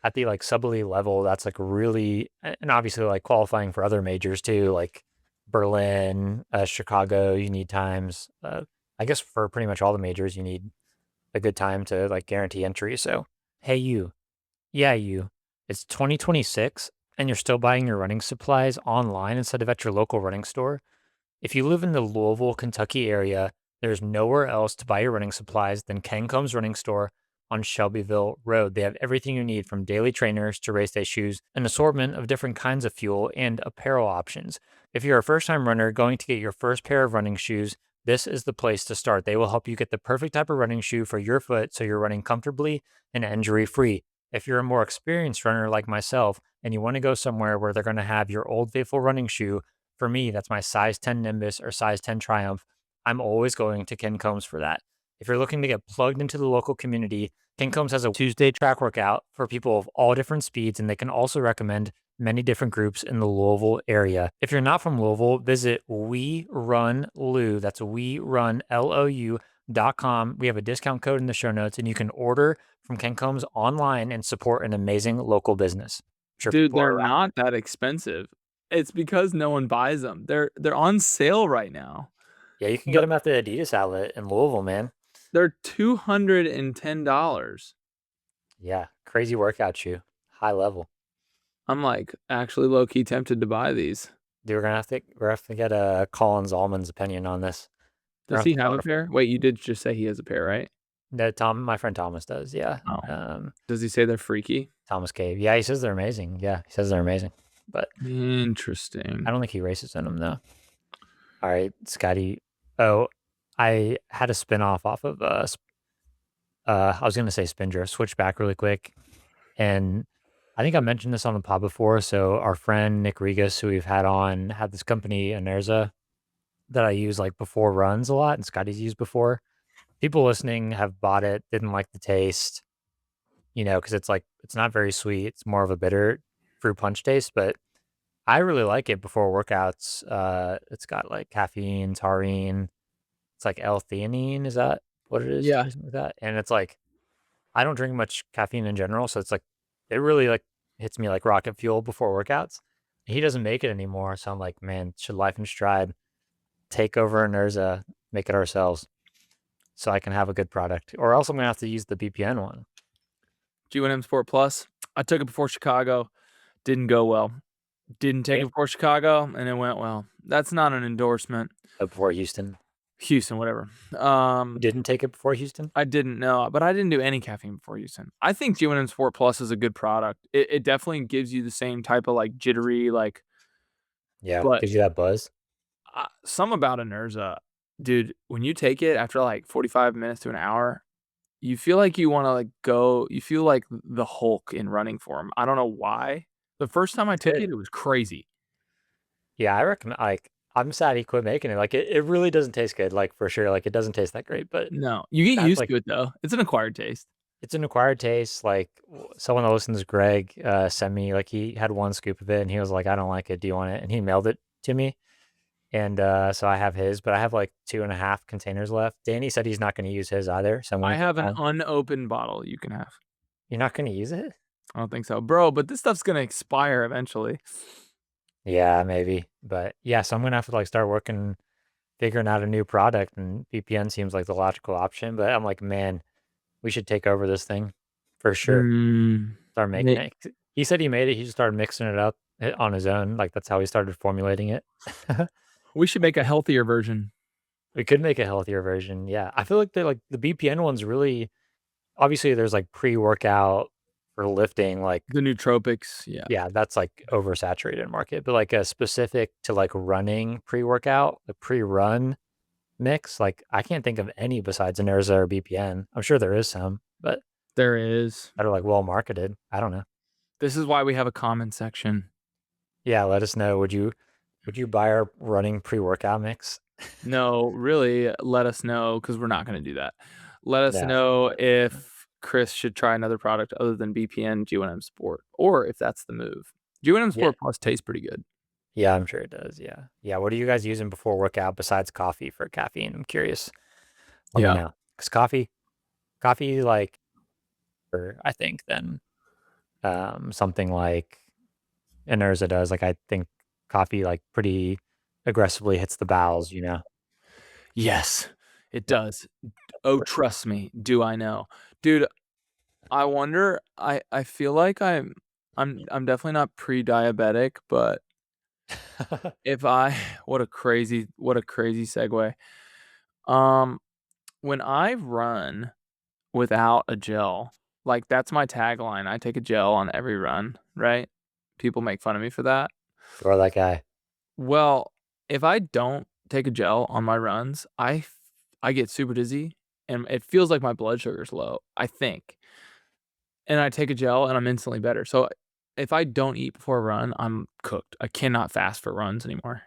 at the like sub elite level. That's like really, and obviously like qualifying for other majors too, like Berlin, Chicago. You need times. I guess for pretty much all the majors, you need a good time to like guarantee entry. So, hey, you, yeah, you, it's 2026 and you're still buying your running supplies online instead of at your local running store. If you live in the Louisville, Kentucky area, there's nowhere else to buy your running supplies than Ken Combs Running Store on Shelbyville Road. They have everything you need from daily trainers to race day shoes, an assortment of different kinds of fuel, and apparel options. If you're a first time runner going to get your first pair of running shoes, this is the place to start. They will help you get the perfect type of running shoe for your foot so you're running comfortably and injury free. If you're a more experienced runner like myself and you want to go somewhere where they're going to have your old faithful running shoe, for me, that's my size 10 Nimbus or size 10 Triumph. I'm always going to Ken Combs for that. If you're looking to get plugged into the local community, Ken Combs has a Tuesday track workout for people of all different speeds, and they can also recommend many different groups in the Louisville area. If you're not from Louisville, visit We Run Lou. That's We Run LOU.com. We have a discount code in the show notes, and you can order from Ken Combs online and support an amazing local business. I'm sure Dude, people they're are around. not that expensive. It's because no one buys them. They're on sale right now. Yeah, you can get The- them at the Adidas outlet in Louisville, man. They're $210. Yeah, crazy workout shoe, high level. I'm like actually low key tempted to buy these. Dude, we're gonna have to get a Collins Allman's opinion on this. We're Does gonna have he to have throw a in a pair? Wait, you did just say he has a pair, right? no, Tom, my friend Thomas does. Yeah, Oh. Does he say they're freaky? Thomas Cave. Yeah, he says they're amazing. Yeah, he says they're amazing. But I Interesting. don't think he races in them though. All right, Scotty. Oh, I had a spin off of I was gonna say Spinger. Switch back really quick, and I think I mentioned this on the pod before. So our friend Nick Regas, who we've had on, had this company Anerza that I use like before runs a lot, and Scotty's used before. People listening have bought it, didn't like the taste, because it's like it's not very sweet. It's more of a bitter fruit punch taste, but I really like it before workouts. It's got like caffeine, taurine. It's like L-theanine. Is that what it is? Yeah. Or something like that. And it's like I don't drink much caffeine in general, so it's like it really like hits me like rocket fuel before workouts. He doesn't make it anymore, so I'm like, man, should Life and Stride take over Nerza, make it ourselves, so I can have a good product, or else I'm gonna have to use the BPN one. G1M Sport Plus. I took it before Chicago. Didn't go well. Didn't take it Eh, before Chicago, and it went well. That's not an endorsement. Before Houston, Houston, whatever. you didn't take it before Houston. I didn't know, but I didn't do any caffeine before Houston. I think G1M Sport Plus is a good product. It definitely gives you the same type of like jittery, like, Yeah, but gives you that buzz. some about a Nerza, dude. When you take it after like 45 minutes to an hour, you feel like you want to like go. You feel like the Hulk in running form. I don't know why. The first time I took Good. it, it was crazy. Yeah, I recommend. Like, I'm sad he quit making it. Like, it really doesn't taste good. Like for sure. Like, it doesn't taste that great. But No, you get that's used like to it though. It's an acquired taste. it's an acquired taste. Like someone that listens, Greg, sent me like he had one scoop of it, and he was like, "I don't like it. Do you want it?" And he mailed it to me. And so I have his, but I have like 2.5 containers left. Danny said he's not going to use his either, so I'm I going to keep have an mine. unopened bottle you can have. You're not going to use it? I don't think so, bro. But this stuff's gonna expire eventually. Yeah, maybe. But yeah, so I'm going to have to like start working, figuring out a new product, and VPN seems like the logical option. But I'm like, man, we should take over this thing for sure. Mm, Start making may- it. He said he made it. He just started mixing it up on his own. Like that's how he started formulating it. We should make a healthier version. We could make a healthier version. Yeah, I feel like the BPN one's really obviously there's like pre-workout for lifting. Like The nootropics, yeah. yeah, that's like oversaturated market. But like a specific to like running pre-workout, the pre-run mix. Like I can't think of any besides Inerza or BPN. I'm sure there is some, but There is. that are like well marketed. I don't know. This is why we have a comment section. Yeah, let us know. Would you buy our running pre-workout mix? No, really, let us know because we're not going to do that. Let us No. know if Chris should try another product other than BPN GNM Sport, or if that's the move. GNM Yeah. Sport Plus tastes pretty good. Yeah, I'm sure it does. Yeah. Yeah. What are you guys using before workout besides coffee for caffeine? I'm curious. Let me Yeah. know. Because coffee like, or I think then something like Inerza does. Like I think coffee like pretty aggressively hits the bowels, you know? Yes, it Yeah. does. Oh, trust me, do I know. Dude, I wonder, I feel like I'm definitely not pre-diabetic, but if I what a crazy segue. Um, when I run without a gel, like that's my tagline. I take a gel on every run, right? People make fun of me for that. Or that guy. Well, if I don't take a gel on my runs, I get super dizzy and it feels like my blood sugar's low, I think. And I take a gel and I'm instantly better. So if I don't eat before a run, I'm cooked. I cannot fast for runs anymore.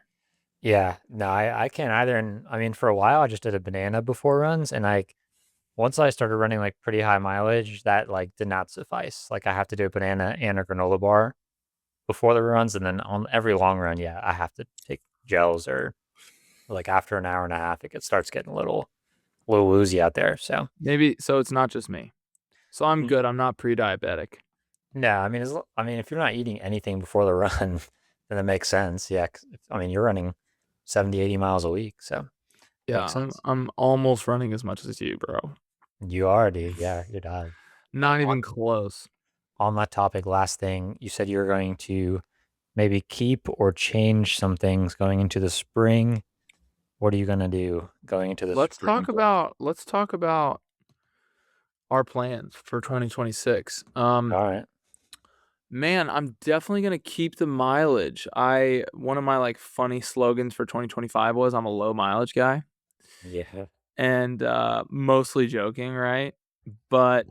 Yeah. No, I can't either. And I mean, for a while, I just did a banana before runs. And like, once I started running like pretty high mileage, that like did not suffice. Like, I have to do a banana and a granola bar before the runs. And then on every long run, yeah, I have to take gels or like after an hour and a half, starts getting a little woozy out there. So, Maybe so it's not just me. So I'm N- good. I'm not pre-diabetic. no, I mean, I mean, if you're not eating anything before the run, then it makes sense. Yeah. I mean, you're running 70, 80 miles a week. So, Yeah, makes sense. I'm almost running as much as you, bro. You are, dude. Yeah, you're done. Not On even close. on that topic, last thing, you said you're going to maybe keep or change some things going into the spring. What are you gonna do going into the spring? Let's talk about our plans for 2026. All right. Man, I'm definitely gonna keep the mileage. I One of my like funny slogans for 2025 was I'm a low mileage guy, Yeah. and mostly joking, right? But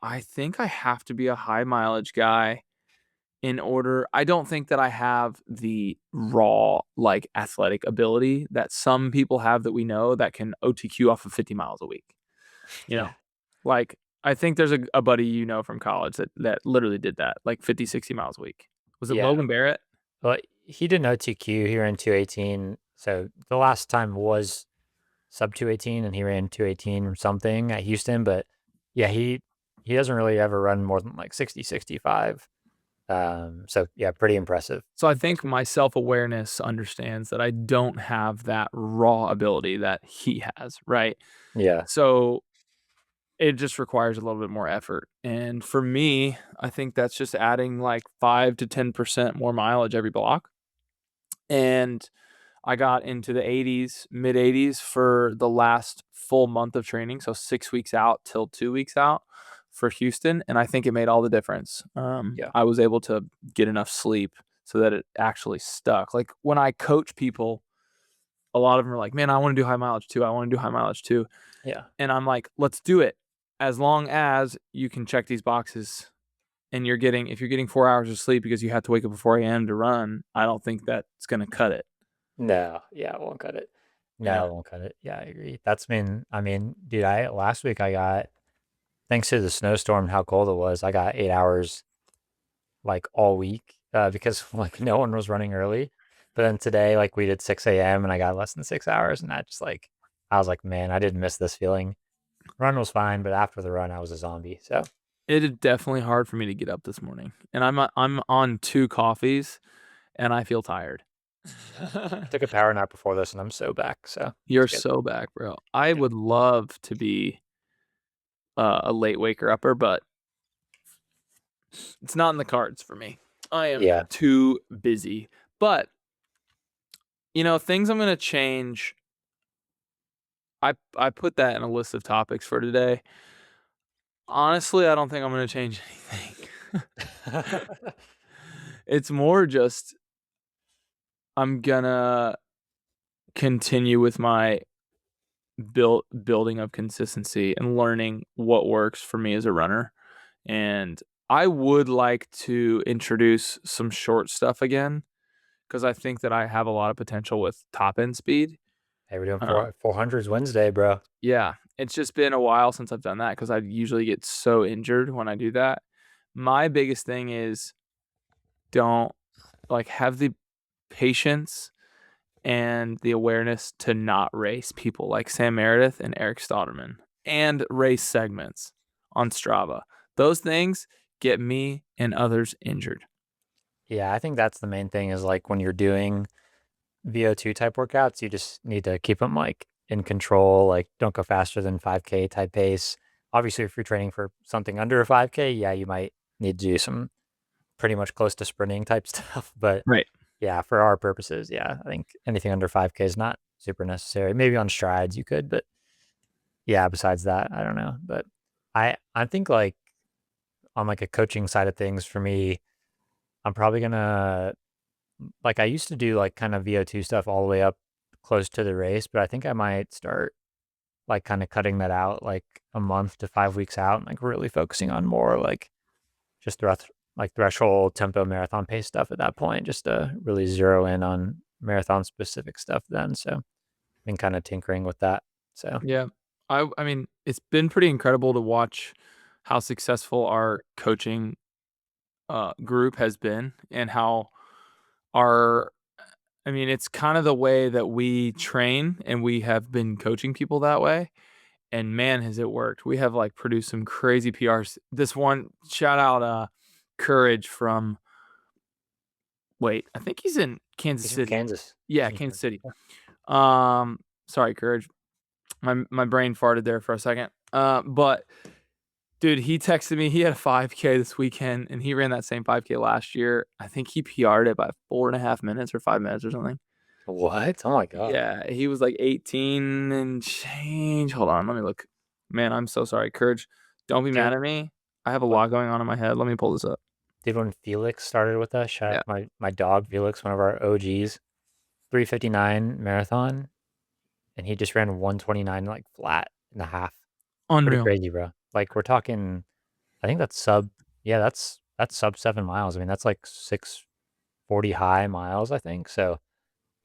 I think I have to be a high mileage guy in order. I don't think that I have the raw like athletic ability that some people have that we know that can OTQ off of 50 miles a week. You know, Yeah. like I think there's a buddy from college that literally did that, like 50, 60 miles a week. Was it Yeah. Logan Barrett? Well, he did no TQ. He ran 218. So the last time was sub 218 and he ran 218 or something at Houston. But yeah, he doesn't really ever run more than like 60, 65. So yeah, pretty impressive. So I think my self-awareness understands that I don't have that raw ability that he has, right? Yeah. So it just requires a little bit more effort. And for me, I think that's just adding like 5 to 10% more mileage every block. And I got into the 80s, mid 80s for the last full month of training. So 6 weeks out till 2 weeks out for Houston. And I think it made all the difference. Yeah. I was able to get enough sleep so that it actually stuck. Like when I coach people, a lot of them are like, man, I want to do high mileage too. I want to do high mileage too. Yeah. And I'm like, let's do it as long as you can check these boxes and if you're getting 4 hours of sleep because you have to wake up at 4 a.m. to run, I don't think that's going to cut it. No, yeah, it won't cut it. Yeah. No, it won't cut it. Yeah, I agree. That's been, I mean, dude, last week I got, thanks to the snowstorm and how cold it was, I got 8 hours like all week because like no one was running early. But then today, like we did 6 a.m. and I got less than 6 hours. And I was like, man, I didn't miss this feeling. Run was fine, but after the run, I was a zombie. So It is definitely hard for me to get up this morning. And I'm on 2 coffees and I feel tired. I took a power nap before this and I'm so back. So You're it's good. so back, bro. I Yeah. would love to be a late waker upper, but it's not in the cards for me. I am Yeah. too busy. But, things I'm going to change. I put that in a list of topics for today. Honestly, I don't think I'm going to change anything. It's more just I'm going to continue with my building of consistency and learning what works for me as a runner. And I would like to introduce some short stuff again because I think that I have a lot of potential with top end speed. Hey, we're doing Um, 400s Wednesday, bro. yeah, it's just been a while since I've done that because I usually get so injured when I do that. My biggest thing is don't have the patience and the awareness to not race people like Sam Meredith and Eric Stotterman and race segments on Strava. Those things get me and others injured. Yeah, I think that's the main thing is like when you're doing VO2 type workouts, you just need to keep them like in control, like don't go faster than 5K type pace. Obviously, if you're training for something under a 5K, yeah, you might need to do some pretty much close to sprinting type stuff. But Right. yeah, for our purposes, yeah, I think anything under 5K is not super necessary. Maybe on strides you could, but yeah, besides that, I don't know. But I think like on like a coaching side of things for me, I'm probably gonna like I used to do like kind of VO2 stuff all the way up close to the race, but I think I might start like kind of cutting that out like a month to 5 weeks out and like really focusing on more like just like threshold tempo marathon pace stuff at that point, just to really zero in on marathon specific stuff then. So I've been kind of tinkering with that. So Yeah. I mean, it's been pretty incredible to watch how successful our coaching group has been and how our I mean, it's kind of the way that we train and we have been coaching people that way. And man, has it worked. We have produced some crazy PRs. This one shout out Courage from I think he's in Kansas he's from City. Kansas. He's Yeah, from Kansas Kansas. City. Sorry, Courage. My brain farted there for a second. But dude, he texted me. He had a 5K this weekend, and he ran that same 5K last year. I think he PR'd it by 4.5 minutes or 5 minutes or something. What? Oh my god. Yeah, he was like 18 and change. Hold on, let me look. Man, I'm so sorry. Courage, don't be mad Dude, at me. I have a when lot going on in my head. Let me pull this up. when Felix started with us, shout Yeah, out my dog Felix, one of our OGs, 3:59 marathon, and he just ran 1:29 like flat in the half. Pretty unreal. crazy, bro. Like we're talking, I think that's sub. Yeah, that's sub 7 miles. I mean, that's like 640 high miles, I think. So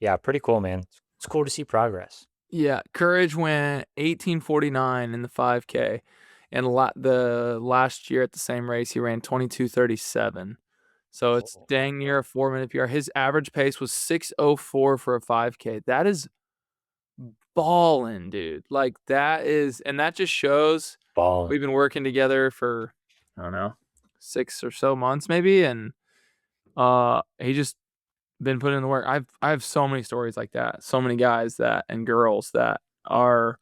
yeah, pretty cool, man. It's cool to see progress. Yeah, Courage went 18:49 in the 5K, and the last year at the same race he ran 22:37. So it's Oh, dang near a 4 minute PR. His average pace was 6:04 for a 5K. That is balling, dude. And that just shows balling. we've been working together for I don't know 6 or so months maybe, and he just been putting in the work. I have so many stories like that. So many guys that and girls that are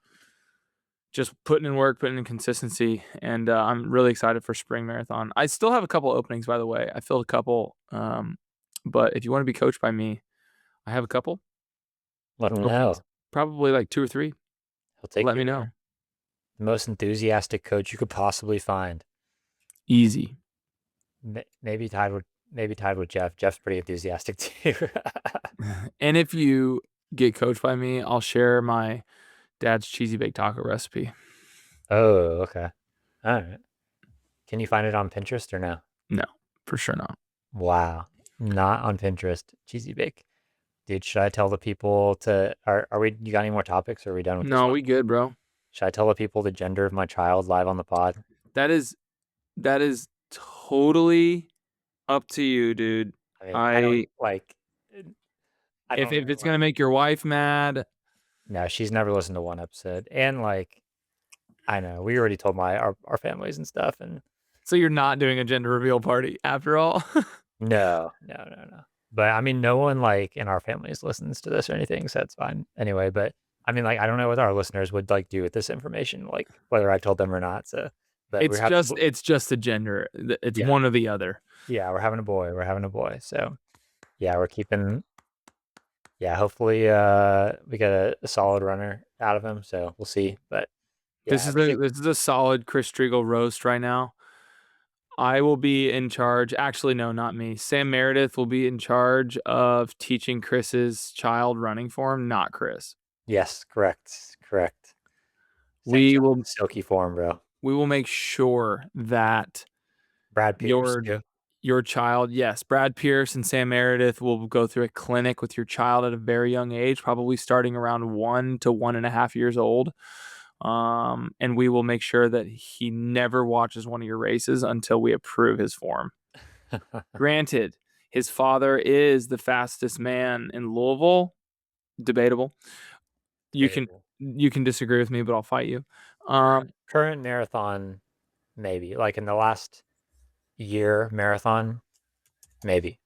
just putting in work, putting in consistency, and I'm really excited for spring marathon. I still have a couple openings, by the way. I filled a couple, but if you want to be coached by me, I have a couple Let him openings, know. probably like 2 or 3. He'll take Let you me know. there. The most enthusiastic coach you could possibly find. Easy. Maybe tied with Jeff. Jeff's pretty enthusiastic too. And if you get coached by me, I'll share my dad's cheesy baked taco recipe. Oh, okay. All right. Can you find it on Pinterest or no? No, for sure not. Wow. Not on Pinterest. Cheesy bake. Dude, should I tell the people to are we you got any more topics or are we done with this No, one? we good, bro. Should I tell the people the gender of my child live on the pod? That is that is totally up to you, dude. I mean, I don't I like I if don't if know. it's Like gonna make your wife mad, no, she's never listened to one episode. And like I know, we already told our families and stuff and so you're not doing a gender reveal party after all. no. But I mean, no one like in our families listens to this or anything, so that's fine. Anyway, but I mean, like, I don't know what our listeners would like do with this information, like whether I told them or not. So, but It's just a gender. It's yeah, one or the other. Yeah, we're having a boy. We're having a boy. So yeah, we're keeping. Yeah, hopefully we get a solid runner out of him. So we'll see. But This yeah, is we a think. this is a solid Chris Striegel roast right now. I will be in charge. Actually, no, not me. Sam Meredith will be in charge of teaching Chris's child running form, not Chris. Yes, correct, correct. St. We John's will a silky form, bro. we will make sure that Brad Pierce your too. your child, yes, Brad Pierce and Sam Meredith will go through a clinic with your child at a very young age, probably starting around 1 to 1.5 years old. And we will make sure that he never watches one of your races until we approve his form. Granted, his father is the fastest man in Louisville. Debatable. You can Debatable. you can disagree with me, but I'll fight you. Current marathon, maybe. Like in the last year marathon, maybe.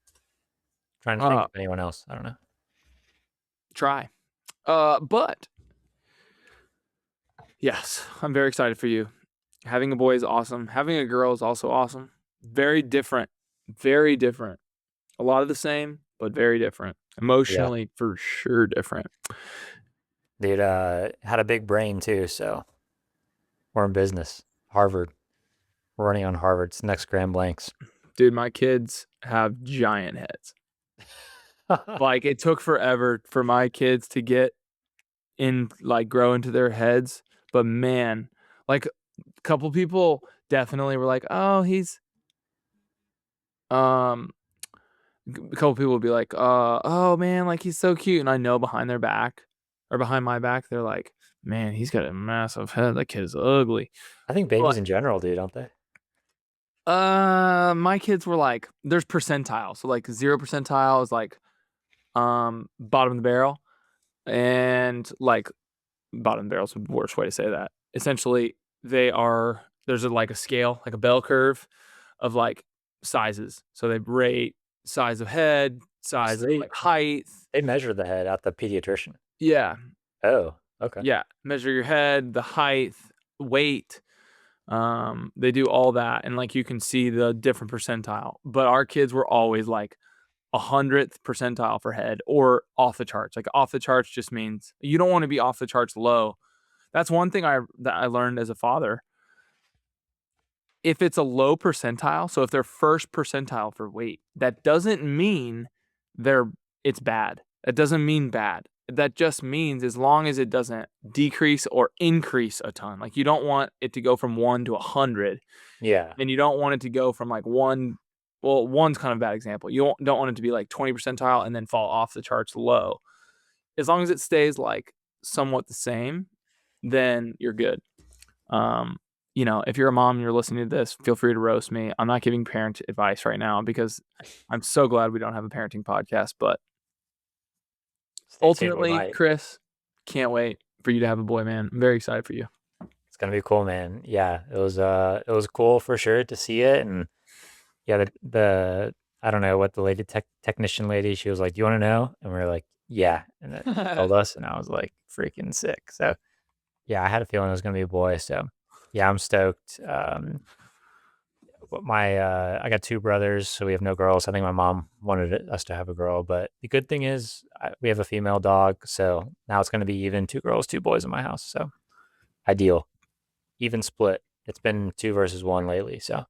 Trying to think Uh, of anyone else. I don't know. Try. But yes, I'm very excited for you. Having a boy is awesome. Having a girl is also awesome. Very different. Very different. A lot of the same, but very different. Yeah. Emotionally, for sure, different. Dude had a big brain too, so we're in business. Harvard. We're running on Harvard's next Grand Blanks. Dude, my kids have giant heads. Like, it took forever for my kids to get in, like, grow into their heads. But man, like, a couple people definitely were like, oh, he's, a couple people would be like, oh man, like he's so cute. And I know behind their back or behind my back, they're like, man, he's got a massive head. That kid is ugly. I think babies But in general do, don't they? my kids were like, there's percentile. So like 0 percentile is like bottom of the barrel. And like bottom of the barrel is the worst way to say that. Essentially, there's like a scale, like a bell curve of like sizes. So they rate size of head, So size of like height. they measure the head at the pediatrician. Yeah. Oh, okay. Yeah. Measure your head, the height, weight. They do all that. And like you can see the different percentile. But our kids were always like 100th percentile for head or off the charts. Like off the charts just means you don't want to be off the charts low. That's one thing that I learned as a father. If it's a low percentile, so if they're first percentile for weight, that doesn't mean it's bad. It doesn't mean bad. That just means as long as it doesn't decrease or increase a ton. Like you don't want it to go from 1 to 100, Yeah. and you don't want it to go from like 1. Well, 1's kind of a bad example. You don't want it to be like 20 percentile and then fall off the charts low. As long as it stays like somewhat the same, then you're good. Um, if you're a mom and you're listening to this, feel free to roast me. I'm not giving parent advice right now because I'm so glad we don't have a parenting podcast. But Stay tuned, we ultimately, might. Chris, can't wait for you to have a boy, man. I'm very excited for you. It's gonna be cool, man. Yeah, it was cool for sure to see it, and yeah, the I don't know what the lady technician lady, she was like, "Do you want to know?" And we were like, "Yeah," and then she told us, and I was like, freaking sick. So yeah, I had a feeling it was gonna be a boy. So yeah, I'm stoked. But I got two brothers, so we have no girls. I think my mom wanted us to have a girl, but the good thing is we have a female dog, so now it's gonna be even 2 girls, 2 boys in my house. So ideal. Even split. It's been 2 versus 1 lately. So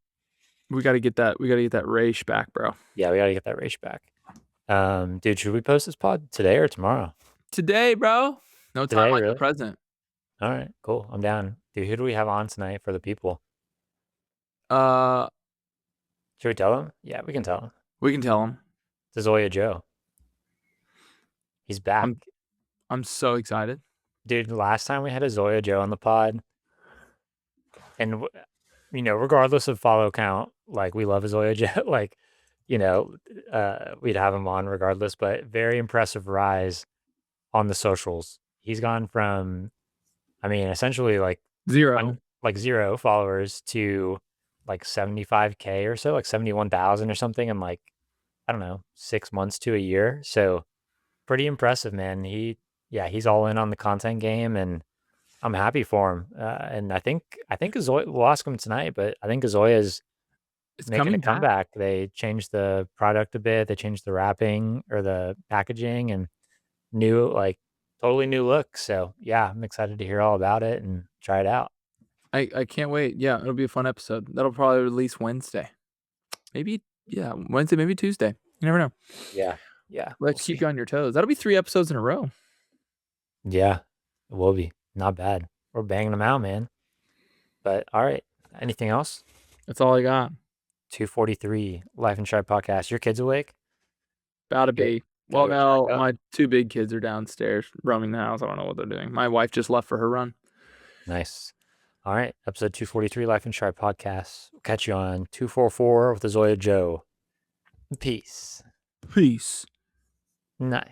We got to get that. We got to get that race back, bro. yeah, we gotta get that race back. Dude, should we post this pod today or tomorrow? Today, bro. No time Today, like the really? present. All right, cool. I'm down. Dude, who do we have on tonight for the people? Uh, Should we tell them? Yeah, we can tell them. we can tell him. It's Zoya Joe. He's back. I'm I'm so excited. Dude, last time we had a Zoya Joe on the pod, and regardless of follow count, like we love Zoya Joe, like, we'd have him on regardless, but very impressive rise on the socials. He's gone from, I mean, essentially like 0. like 0 followers to like 75K or so, like 71,000 or something in like, I don't know, 6 months to a year. So pretty impressive, man. He's all in on the content game, and I'm happy for him. And I think Azoya, we'll ask him tonight, but I think Azoya is It's making a coming back. comeback. They changed the product a bit. They changed the wrapping or the packaging and totally new look. So yeah, I'm excited to hear all about it and try it out. I can't wait. Yeah, it'll be a fun episode. That'll probably release Wednesday. Maybe, yeah, Wednesday, maybe Tuesday. You never know. Yeah. Yeah. Let's We'll keep see. you on your toes. That'll be 3 episodes in a row. Yeah, it will be. Not bad. We're banging them out, man. But all right. Anything else? That's all I got. 243 Life and Stripe podcast. Your kids awake? About to Go, be. gotta Well, go check no, up. my 2 big kids are downstairs roaming the house. I don't know what they're doing. My wife just left for her run. Nice. All right. Episode 243 Life and Stripe podcast. We'll catch you on 244 with the Zoya Joe. Peace. Peace. Nice.